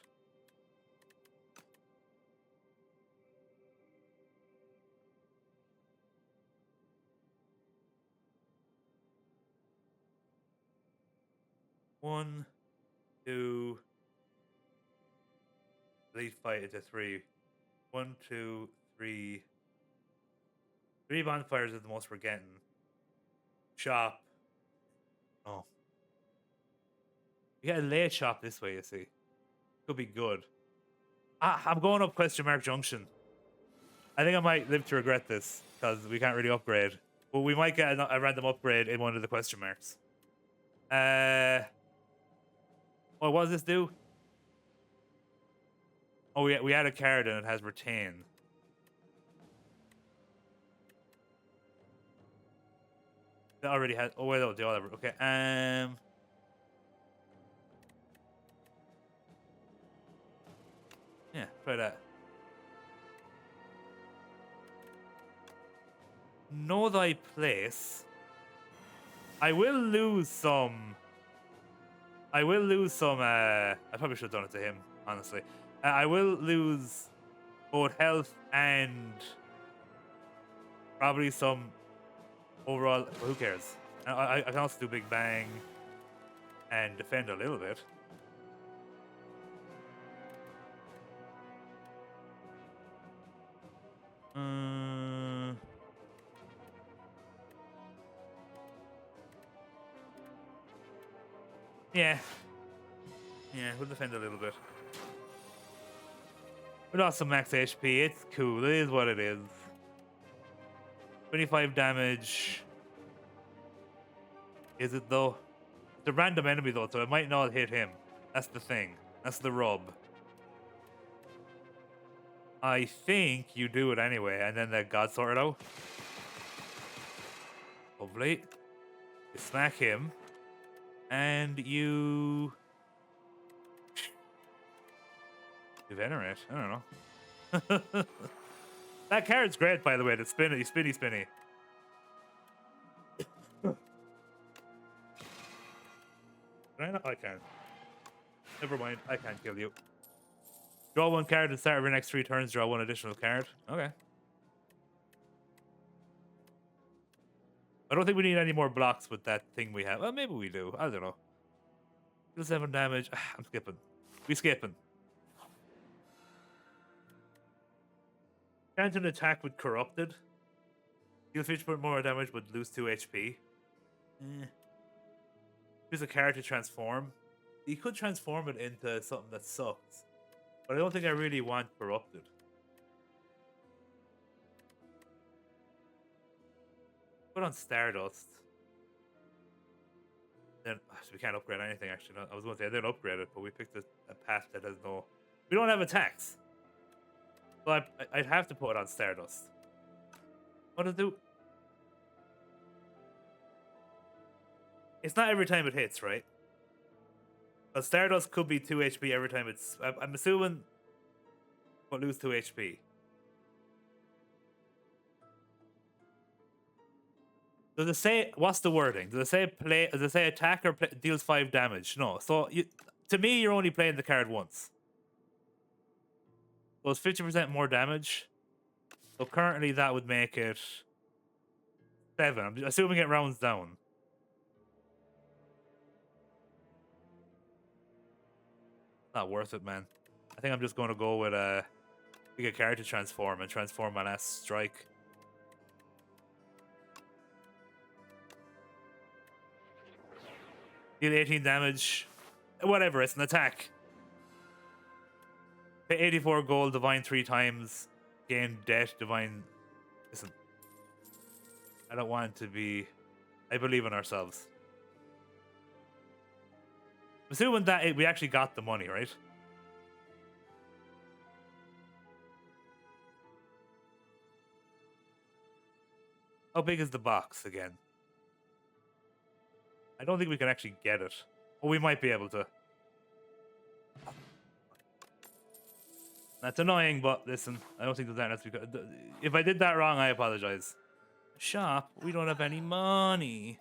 One, 2. Elite fight into 3. 1, 2, 3. 3 bonfires is the most we're getting. Shop. Oh. We got a late shop this way, you see. Could be good. I'm going up question mark junction. I think I might live to regret this, because we can't really upgrade. But we might get a random upgrade in one of the question marks. What does this do? Oh, we add a card and it has retain. It already has. Oh wait, no, the other. Okay. Yeah, try that. Know thy place. I will lose some. I probably should have done it to him, honestly. I will lose both health and probably some overall. Who cares? I can also do Big Bang and defend a little bit. Yeah. Yeah, we'll defend a little bit. We lost some max HP. It's cool. It is what it is. 25 damage. Is it though? It's a random enemy though, so it might not hit him. That's the thing. That's the rub. I think you do it anyway, and then let God sort it out. Lovely. You smack him. And you venerate. I don't know. That card's great, by the way. The spinny. Can I not? I can't. Never mind. I can't kill you. Draw 1 card at the start of your next 3 turns. Draw 1 additional card. Okay. I don't think we need any more blocks with that thing we have. Well, maybe we do. I don't know. Deal 7 damage. I'm skipping. We skipping. Can't an attack with Corrupted. Deal 50% more damage but lose 2 HP. Use a card to transform. You could transform it into something that sucks. But I don't think I really want Corrupted. Put on Stardust. Then we can't upgrade anything actually. No, I was going to say I didn't upgrade it, but we picked a path that has no. We don't have attacks, so I'd have to put it on Stardust. What does it do? It's not every time it hits, right? But Stardust could be 2 HP every time it's. I'm assuming we'll lose 2 HP. Does it say what's the wording? Does it say play? Does it say attack or deals 5 damage? No. So to me, you're only playing the card once. So it's 50% more damage. So currently that would make it 7. I'm assuming it rounds down. Not worth it, man. I think I'm just going to go with pick a card to transform and transform my last strike. Deal 18 damage. Whatever, it's an attack. Pay 84 gold, divine 3 times. Gain debt, divine. Listen. I don't want it to be. I believe in ourselves. I'm assuming that we actually got the money, right? How big is the box again? I don't think we can actually get it. Well, we might be able to. That's annoying, but listen, I don't think there's that. Because if I did that wrong, I apologize. Shop, we don't have any money.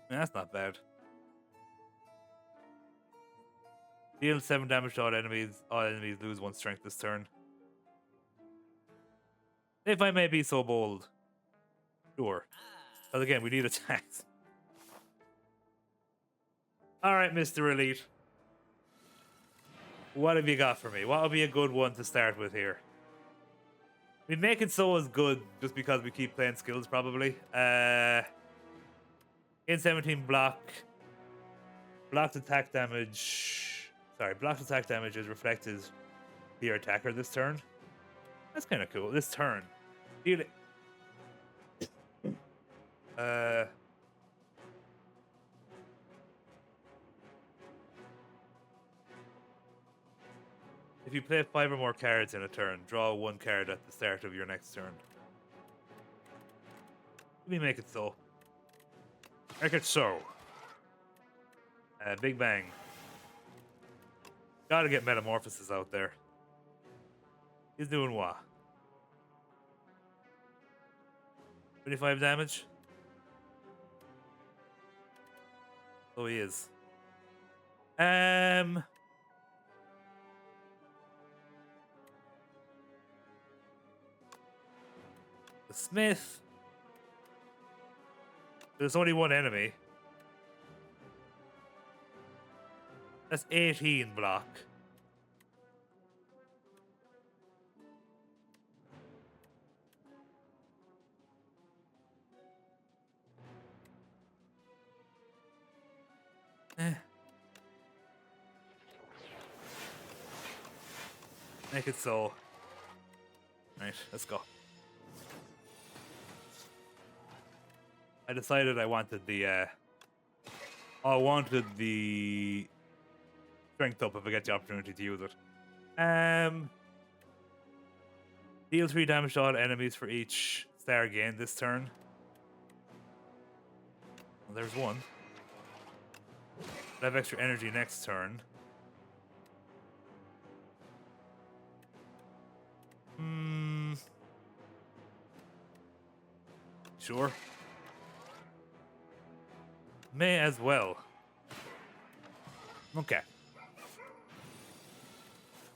That's not bad. Deal 7 damage to all enemies. All enemies lose 1 strength this turn. If I may be so bold. Sure. But again, we need attacks. Alright, Mr. Elite. What have you got for me? What would be a good one to start with here? We make it so as good just because we keep playing skills, probably. In 17 block. Blocked attack damage. Sorry, blocked attack damage is reflected to your attacker this turn. That's kind of cool. This turn. Deal it. If you play 5 or more cards in a turn, draw 1 card at the start of your next turn. Let me make it so. Make it so. Big Bang. Gotta get Metamorphosis out there. He's doing what? 25 damage? Oh, he is. The Smith. There's only 1 enemy. That's 18 block. Make it so. Right, let's go. I decided I wanted the strength up if I get the opportunity to use it. Deal 3 damage to all enemies for each star gained this turn. Well, there's 1. I have extra energy next turn. Sure. May as well. Okay.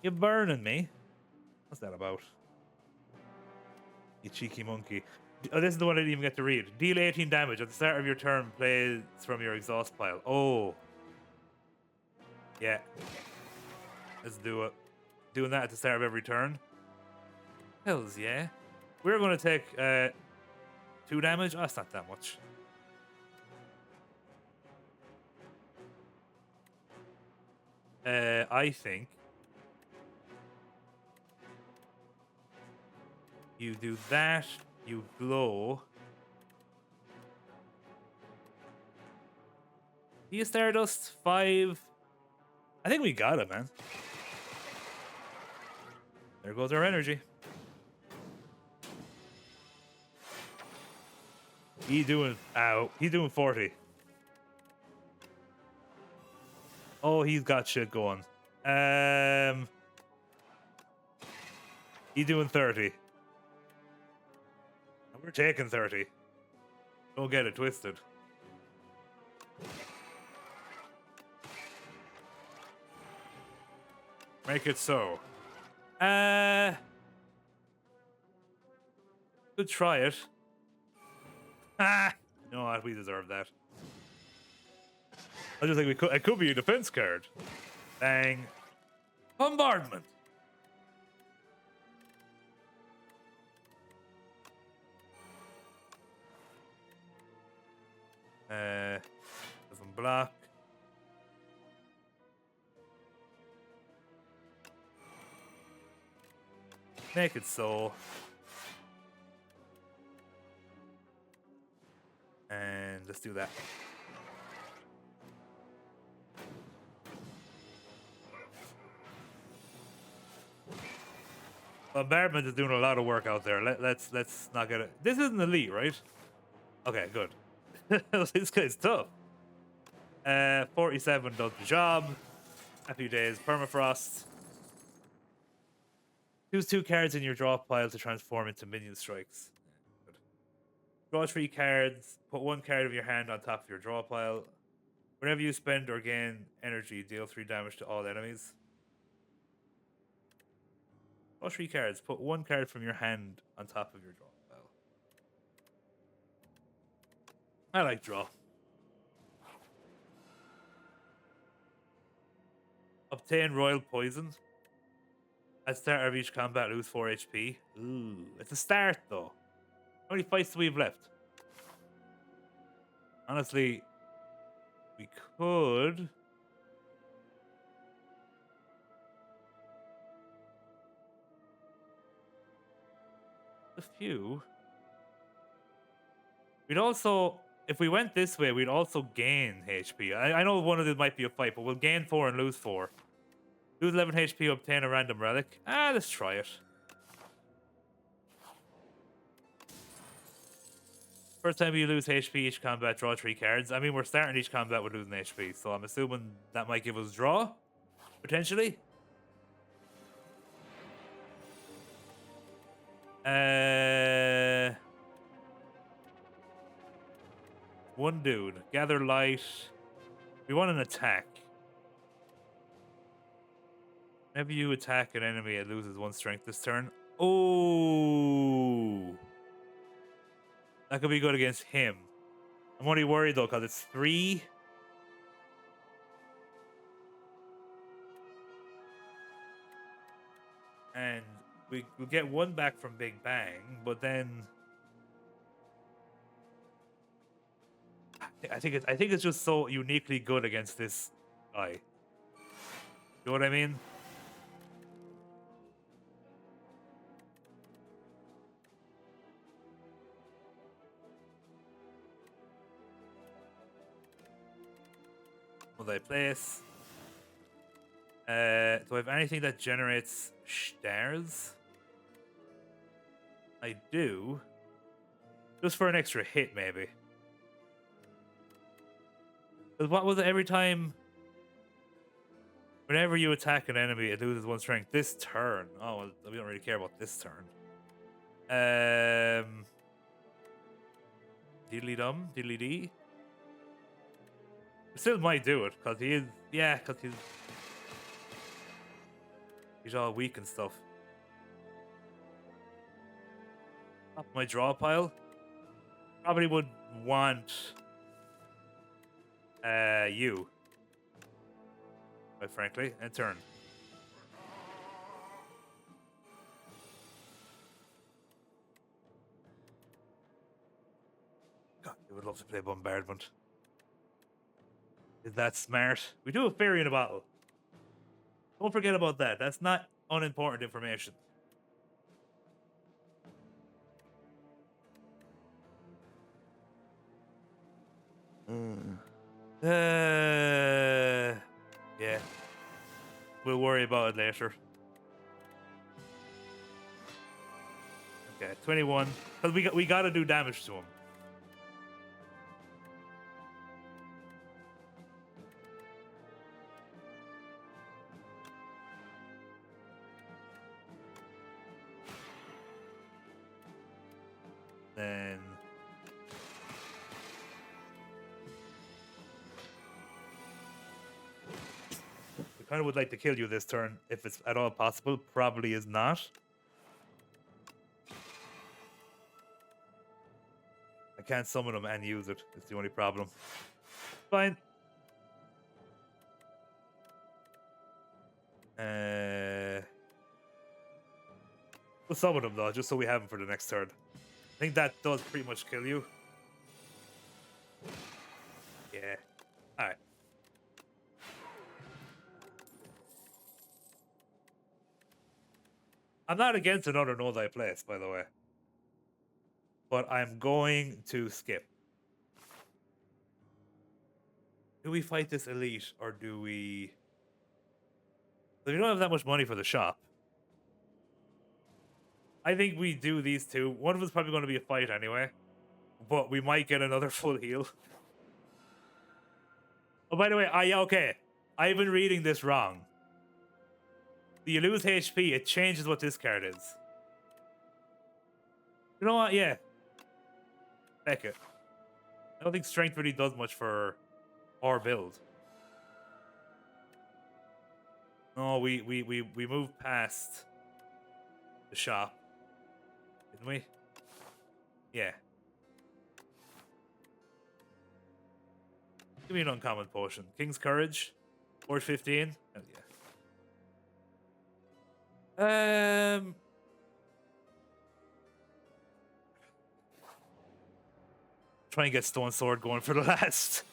You're burning me. What's that about? You cheeky monkey. Oh, this is the one I didn't even get to read. Deal 18 damage at the start of your turn. Plays from your exhaust pile. Oh. Yeah. Let's do it. Doing that at the start of every turn. Hells yeah. We're going to take 2 damage. Oh, that's not that much. I think you do that, You glow. He Stardust 5. I think we got it, man. There goes our energy. He doing 40. Oh, he's got shit going. He doing 30. And we're taking 30. Don't get it twisted. Make it so. Could try it. Ah! You know what? We deserve that. I just think we could. It could be a defense card. Bang. Bombardment. Doesn't block. Make it so. And let's do that. Bombardment is doing a lot of work out there. Let's not get it. This isn't elite, right? Okay, good. This guy's tough. 47 does the job. Happy days. Permafrost. Choose 2 cards in your draw pile to transform into minion strikes. Good. Draw 3 cards. Put 1 card of your hand on top of your draw pile. Whenever you spend or gain energy, deal 3 damage to all enemies. Draw 3 cards. Put 1 card from your hand on top of your draw pile. I like draw. Obtain Royal Poison. At the start of each combat, lose 4 HP. Ooh, it's a start though. How many fights do we have left? Honestly, we could. A few. We'd also, if we went this way, we'd also gain HP. I know one of them might be a fight, but we'll gain 4 and lose 4. Lose 11 HP, obtain a random relic. Let's try it. First time you lose HP each combat, draw 3 cards. I mean, we're starting each combat with losing HP, so I'm assuming that might give us draw, potentially. One dude. Gather light. We want an attack. Whenever you attack an enemy, it loses 1 strength this turn. Oh, that could be good against him. I'm only worried though, because it's 3. And we'll get 1 back from Big Bang, but then I think it's just so uniquely good against this guy. You know what I mean? Will I place? Do I have anything that generates stars? I do. Just for an extra hit, maybe. But what was it every time? Whenever you attack an enemy, it loses 1 strength. This turn. Oh, well, we don't really care about this turn. Diddly dum, diddly dee. We still might do it, because he is. Yeah, because he's all weak and stuff. Top of my draw pile. Probably would want you. Quite frankly, and turn. God, I would love to play Bombardment. Is that smart? We do have Fairy in a Bottle. Don't forget about that. That's not unimportant information. Yeah. We'll worry about it later. Okay, 21. Because we gotta do damage to him. Then we kind of would like to kill you this turn if it's at all possible. Probably is not. I can't summon them and use it. It's the only problem. Fine. We'll summon them though, just so we have them for the next turn. I think that does pretty much kill you. Yeah. Alright. I'm not against another Know Thy Place, by the way. But I'm going to skip. Do we fight this elite, or do we... We don't have that much money for the shop. I think we do these two. One of them is probably going to be a fight anyway. But we might get another full heal. Oh, by the way, okay. I've been reading this wrong. You lose HP, it changes what this card is. You know what? Yeah. Heck it. I don't think strength really does much for our build. No, we moved past the shop. Didn't we? Yeah. Give me an uncommon potion. King's Courage. Word 15. Hell yeah. Try and get Stone Sword going for the last.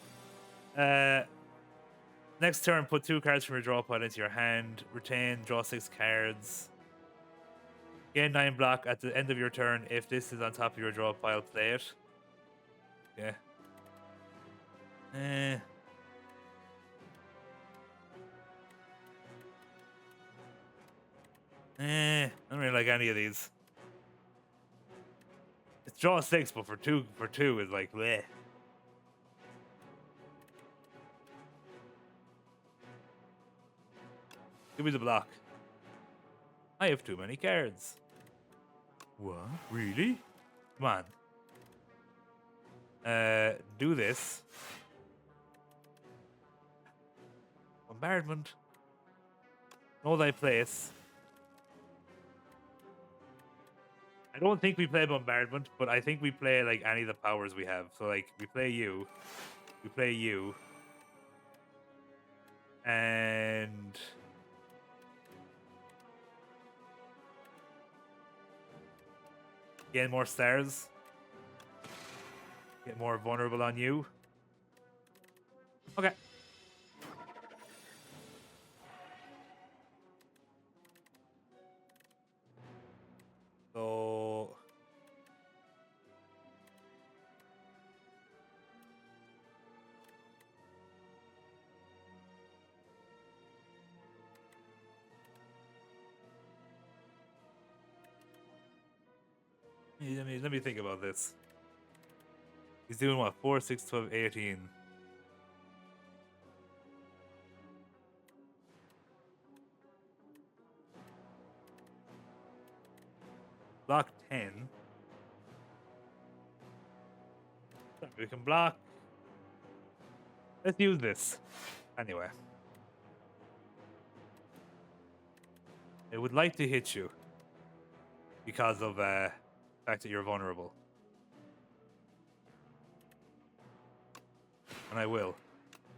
Next turn, put 2 cards from your draw pile into your hand. Retain, draw 6 cards. Gain 9 block at the end of your turn. If this is on top of your draw pile, play it. Yeah. I don't really like any of these. It's draw 6, but for two is like bleh. Give me the block. I have too many cards. What? Really? Come on. Do this. Bombardment. Know Thy Place. I don't think we play Bombardment, but I think we play like any of the powers we have. So like we play you. We play you. And gain more stars. Get more vulnerable on you. Okay. So let me think about this. He's doing what? 4, 6, 12, 18. Block 10. We can block. Let's use this. Anyway. I would like to hit you. Because of the fact that you're vulnerable. And I will.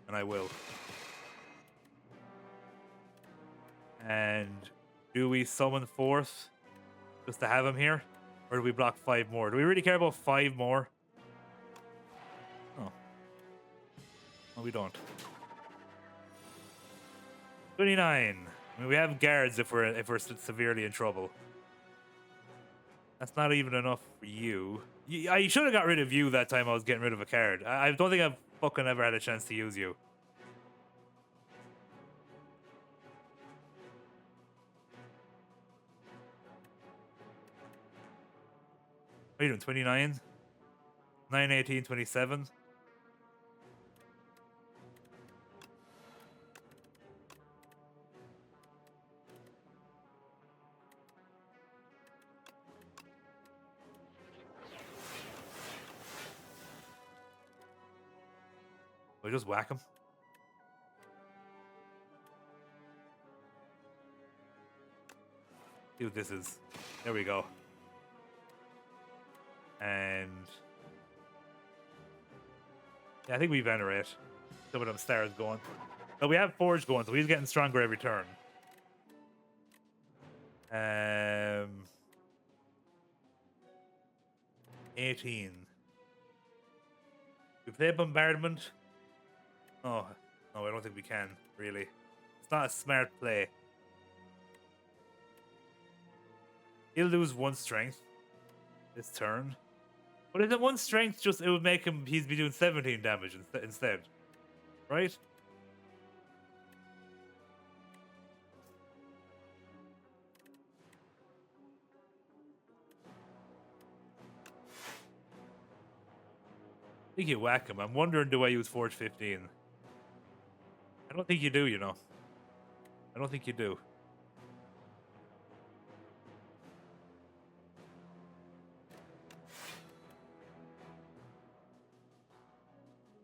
And I will. And do we summon forth just to have him here? Or do we block 5 more? Do we really care about 5 more? Oh. No, we don't. 29. I mean, we have guards if we're severely in trouble. That's not even enough for you. I should have got rid of you that time I was getting rid of a card. I don't think I've fucking ever had a chance to use you. What are you doing? 29? 9, 18, 27? We'll just whack him. See what this is. There we go. And yeah, I think we venerate. Some of them stars going. So we have Forge going, so he's getting stronger every turn. 18. We play Bombardment. Oh, no, I don't think we can, really. It's not a smart play. He'll lose 1 strength this turn. But isn't 1 strength just, it would make him, he'd be doing 17 damage instead. Right? I think you whack him. I'm wondering, do I use Forge 15? I don't think you do, you know. I don't think you do.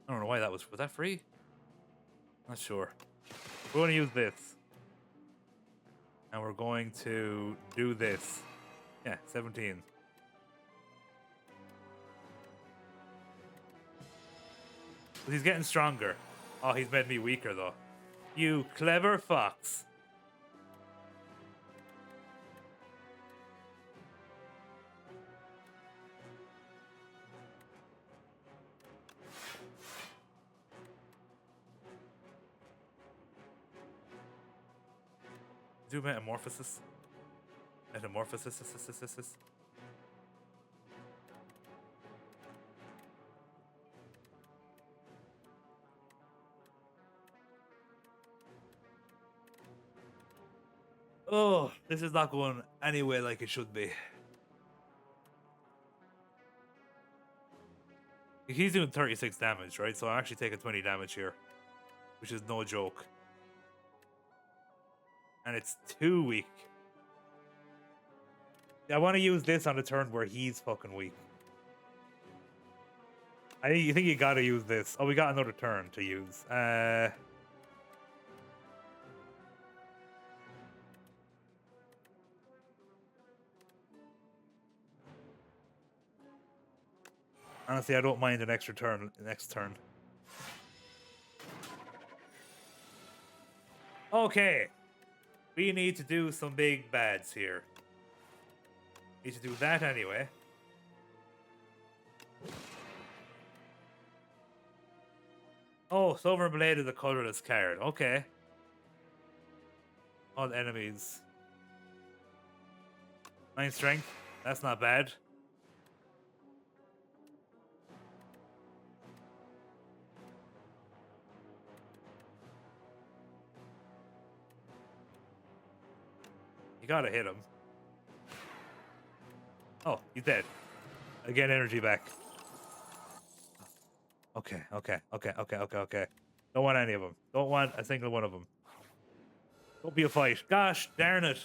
I don't know why that was that free? Not sure. We're going to use this. And we're going to do this. Yeah, 17. But he's getting stronger. Oh, he's made me weaker, though. You clever fox. Do metamorphosis. Metamorphosis. Oh, this is not going anyway like it should be. He's doing 36 damage, right? So I'm actually taking 20 damage here, which is no joke. And it's too weak. I want to use this on a turn where he's fucking weak. You think you gotta use this. Oh, we got another turn to use. Honestly, I don't mind an extra turn next turn. Okay. We need to do some big bads here. Need to do that anyway. Oh, Sovereign Blade is a colorless card. Okay. All enemies. 9 strength. That's not bad. You gotta hit him. Oh, he's dead. I get energy back. Okay. Don't want any of them. Don't want a single one of them. Don't be a fight. Gosh, darn it.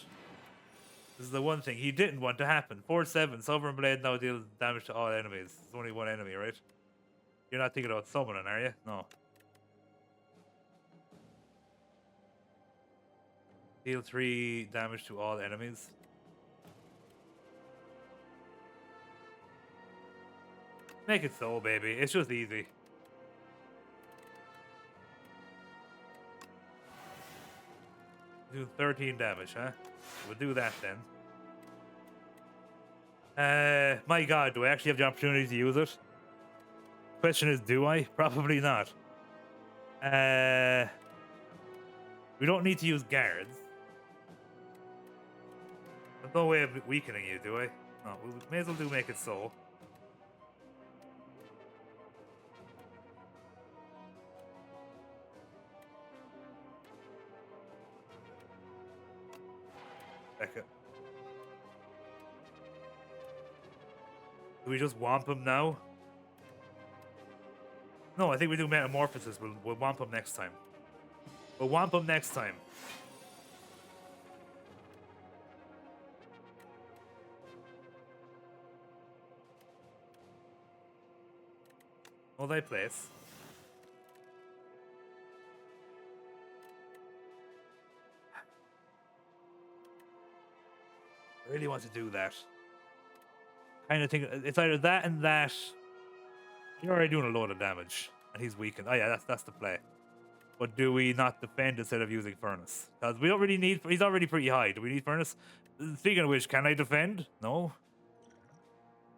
This is the one thing he didn't want to happen. 4/7. Sovereign Blade now deals damage to all enemies. It's only one enemy, right? You're not thinking about summoning, are you? No. Deal 3 damage to all enemies. Make it so, baby. It's just easy. Do 13 damage, huh? We'll do that then. My god, do I actually have the opportunity to use it? Question is, do I? Probably not. We don't need to use guards. There's no way of weakening you, do I? No, we may as well do make it so. Check it. Do we just womp him now? No, I think we do Metamorphosis. We'll womp him next time. We'll womp him next time. Multi-place. I really want to do that. Kind of think it's either that and that. You're already doing a load of damage, and he's weakened. Oh yeah, that's the play. But do we not defend instead of using Furnace? Because we don't really need. He's already pretty high. Do we need Furnace? Speaking of which, can I defend? No.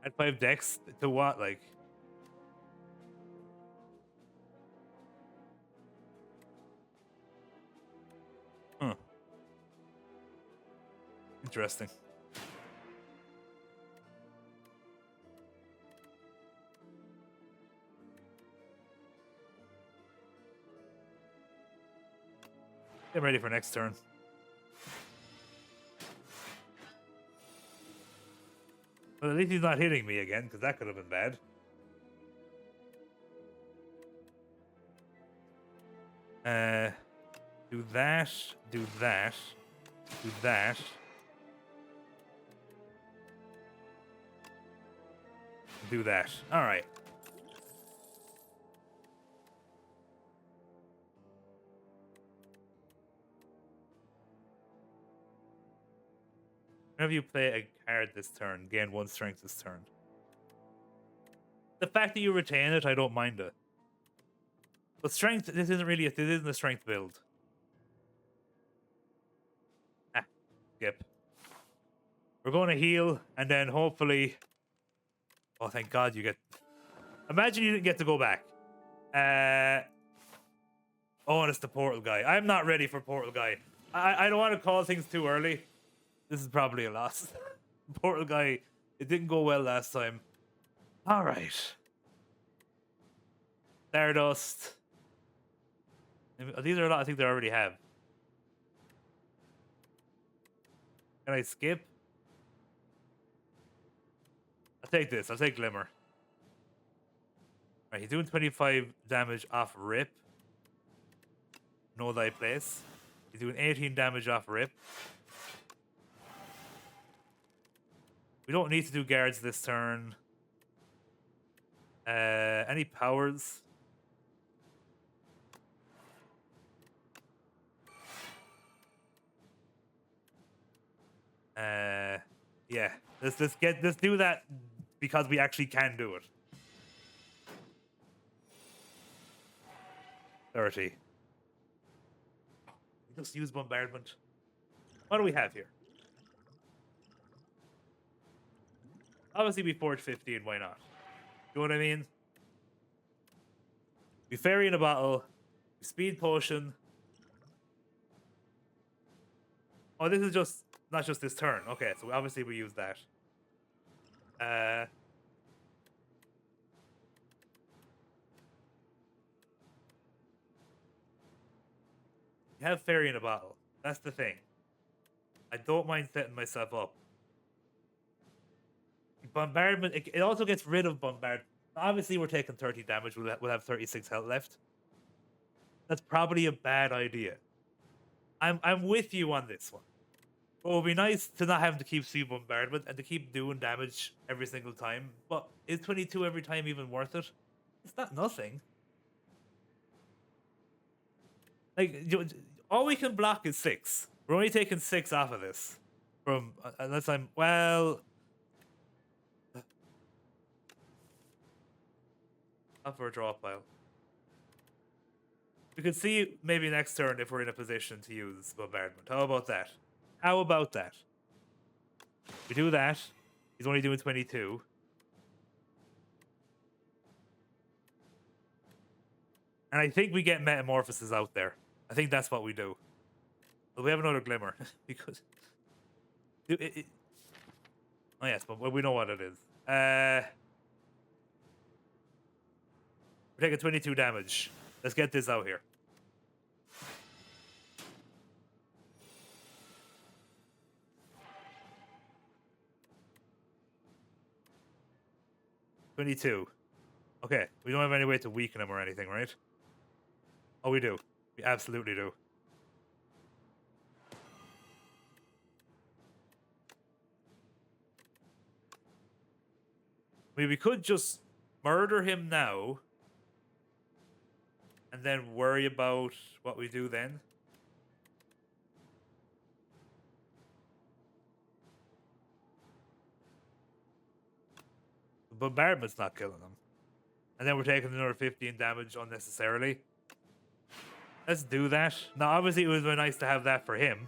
At 5 dex to what? Like. Huh. Interesting. Get ready for next turn. Well, at least he's not hitting me again, because that could have been bad. Do that, do that, do that. Do that. Alright. Whenever you play a card this turn, gain 1 strength this turn. The fact that you retain it, I don't mind it. But strength, this isn't a strength build. Ah, skip. We're going to heal, and then hopefully... Oh, thank God you get... Imagine you didn't get to go back. Oh, and it's the portal guy. I'm not ready for portal guy. I don't want to call things too early. This is probably a loss. Portal guy, it didn't go well last time. All right. Stardust. These are a lot I think they already have. Can I skip? I'll take this. I'll take Glimmer. Right, he's doing 25 damage off rip. Know thy place. He's doing 18 damage off rip. We don't need to do guards this turn. Any powers? Yeah. Let's do that because we actually can do it. 30. Just use bombardment. What do we have here? Obviously, we forge 15. Why not? You know what I mean? We fairy in a bottle. We speed potion. Oh, this is just not just this turn. Okay, so obviously we use that. You have fairy in a bottle. That's the thing. I don't mind setting myself up. Bombardment, it also gets rid of bombardment. Obviously, we're taking 30 damage. We'll have 36 health left. That's probably a bad idea. I'm with you on this one. It would be nice to not have to keep seeing bombardment and to keep doing damage every single time. But is 22 every time even worth it? It's not nothing. Like, all we can block is 6. We're only taking 6 off of this. From unless I'm well. Up for a draw pile. We could see maybe next turn if we're in a position to use bombardment. How about that? How about that? We do that. He's only doing 22. And I think we get metamorphosis out there. I think that's what we do. But we have another glimmer because. Oh yes, but we know what it is. We're taking 22 damage. Let's get this out here. 22. Okay, we don't have any way to weaken him or anything, right? Oh, we do. We absolutely do. I mean, we could just murder him now and then worry about what we do then. The bombardment's not killing him. And then we're taking another 15 damage unnecessarily. Let's do that. Now, obviously, it was very nice to have that for him.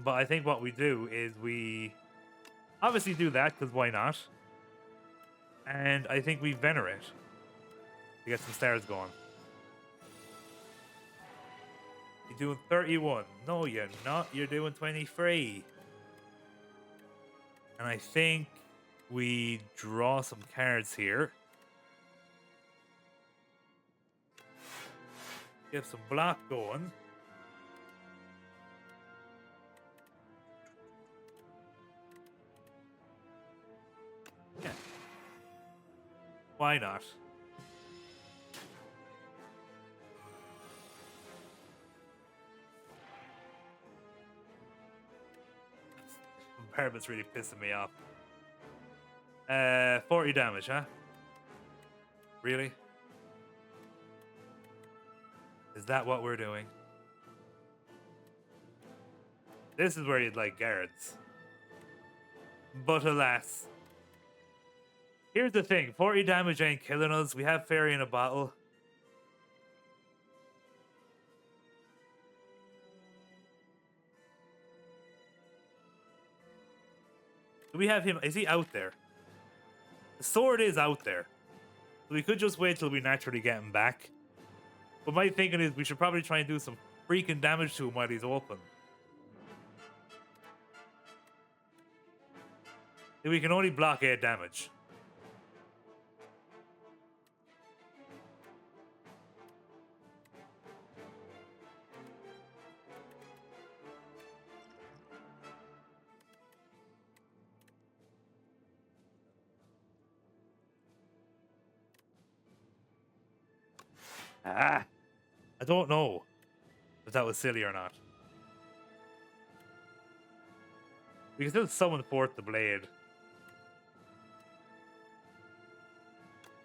But I think what we do is we obviously do that, because why not? And I think we venerate to get some stars going. You're doing 31. No, you're not. You're doing 23. And I think we draw some cards here. Get some block going. Yeah. Why not? Bombardment's really pissing me off. 40 damage, huh? Really? Is that what we're doing? This is where you'd like guards. But alas. Here's the thing. 40 damage ain't killing us. We have Fairy in a bottle. Do we have him? Is he out there? The sword is out there. So we could just wait till we naturally get him back. But my thinking is we should probably try and do some freaking damage to him while he's open. We can only block 8 damage. I don't know if that was silly or not. We can still summon forth the blade.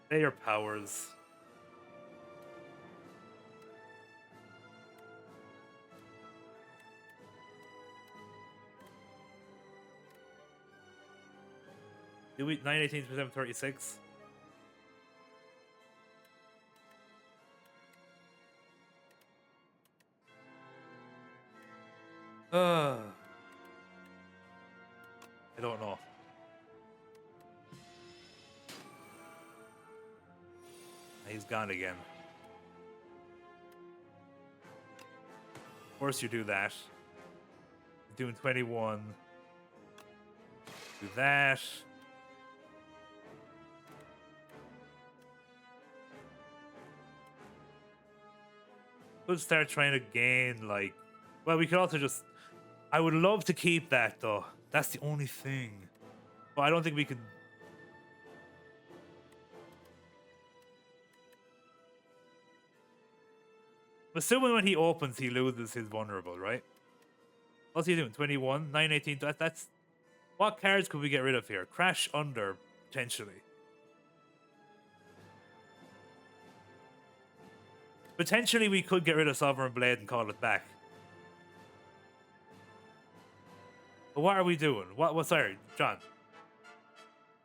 They are powers. Do we 918 to 736? I don't know. He's gone again. Of course you do that. Doing 21. Do that. Could start trying to gain, like... Well, we could also just... I would love to keep that, though. That's the only thing. But I don't think we could... Assuming when he opens, he loses his vulnerable, right? What's he doing? 21? 918? That's... What cards could we get rid of here? Crash Under, potentially. Potentially, we could get rid of Sovereign Blade and call it back. But what are we doing? What? Sorry, John.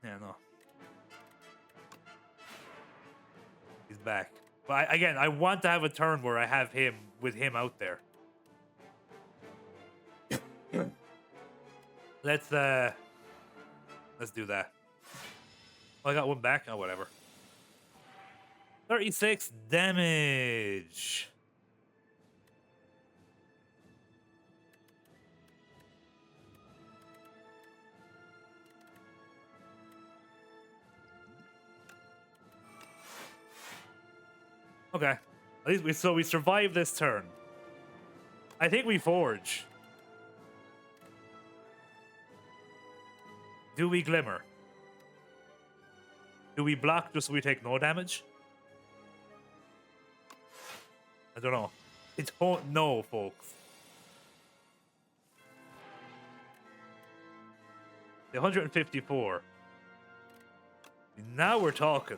Yeah, no. He's back. But again, I want to have a turn where I have him with him out there. Let's do that. Oh, I got one back. Oh, whatever. 36 damage. Okay. At least we survived this turn. I think we forge. Do we glimmer? Do we block just so we take no damage? I don't know. I don't know, folks. The 154. Now we're talking.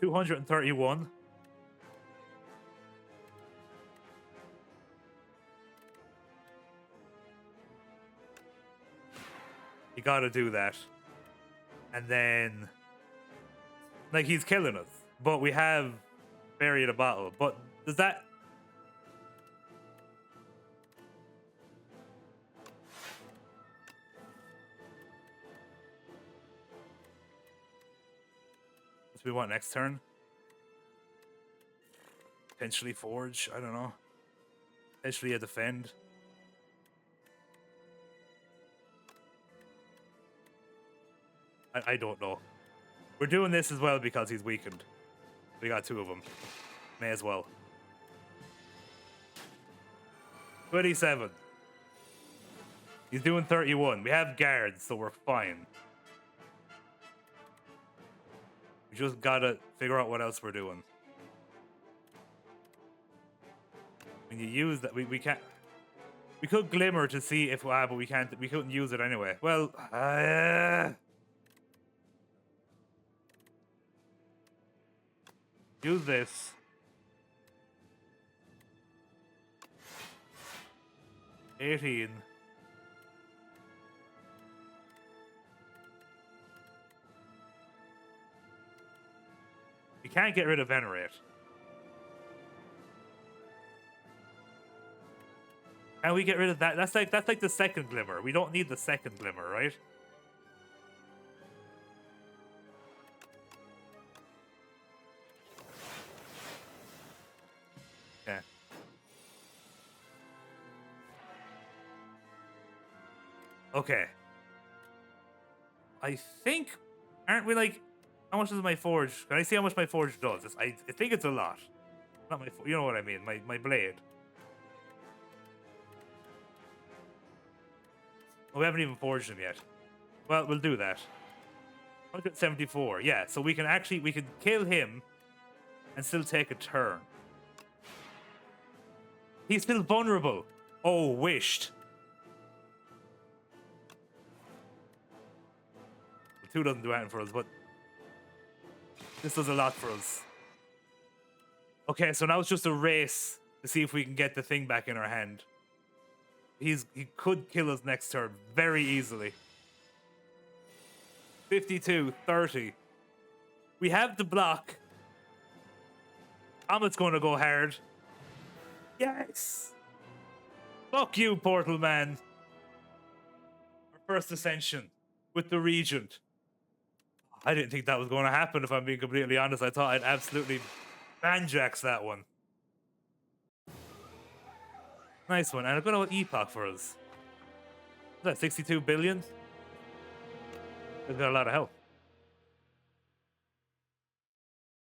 $231. You gotta do that. And then, like, he's killing us. But we have Bury the Bottle. But does that... What do we want next turn? Potentially Forge, I don't know. Potentially a Defend. I don't know. We're doing this as well because he's weakened. We got two of them. May as well. 27. He's doing 31. We have guards, so we're fine. We just gotta figure out what else we're doing. When you use that, we can't... We could Glimmer to see if... but we can't... We couldn't use it anyway. Well... use this. $18. We can't get rid of Venerate. Can we get rid of that? That's like the second Glimmer. We don't need the second Glimmer, right? Okay. Okay. I think... Aren't we like... How much does my Forge... Can I see how much my Forge does? I think it's a lot. Not my... You know what I mean. My blade. Oh, we haven't even forged him yet. Well, we'll do that. 174. Yeah, so we can actually... We can kill him and still take a turn. He's still vulnerable. Oh, wished. The 2 doesn't do anything for us, but this does a lot for us. Okay, so now it's just a race to see if we can get the thing back in our hand. He could kill us next turn very easily. 52, 30. We have the block. Comet's going to go hard. Yes! Fuck you, Portal Man. Our first ascension with the Regent. I didn't think that was going to happen, if I'm being completely honest. I thought I'd absolutely banjax that one. Nice one. And a good old epoch for us. What's that, 62 billion? We've got a lot of health.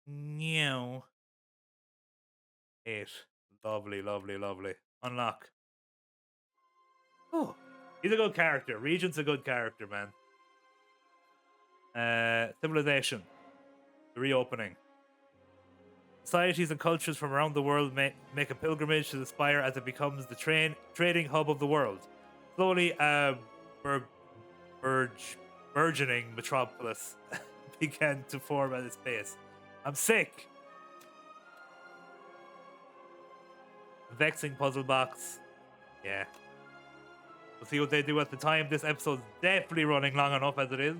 No. 8. Lovely, lovely, lovely. Unlock. Oh. He's a good character. Regent's a good character, man. Civilization. The reopening. Societies and cultures from around the world make a pilgrimage to the Spire as it becomes the trading hub of the world. Slowly, burgeoning metropolis began to form at its base. I'm sick. Vexing puzzle box. Yeah. We'll see what they do at the time. This episode's definitely running long enough as it is.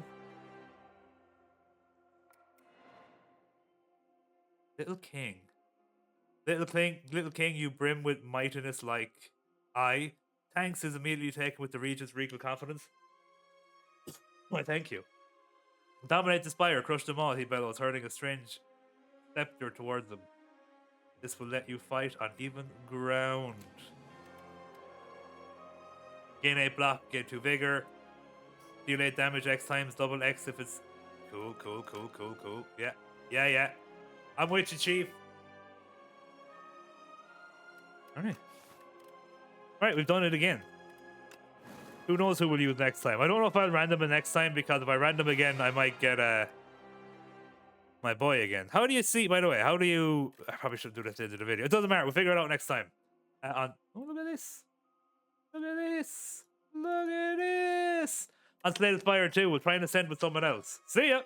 Little King. Little King, you brim with mightiness like I. Thanks is immediately taken with the Regent's regal confidence. Why, thank you. Dominate the Spire, crush them all, he bellows, hurling a strange scepter towards them. This will let you fight on even ground. Gain 8 block, gain 2 vigor. Deal 8 damage X times, double X if it's... Cool. Yeah. I'm with you, Chief. Alright, we've done it again. Who knows who we'll use next time? I don't know if I'll random it next time, because if I random again, I might get my boy again. How do you see? By the way, how do you? I probably should do this at the end of the video. It doesn't matter. We'll figure it out next time. Oh, look at this! Look at this! Look at this! On today's Spire 2, we'll try and ascend with someone else. See ya!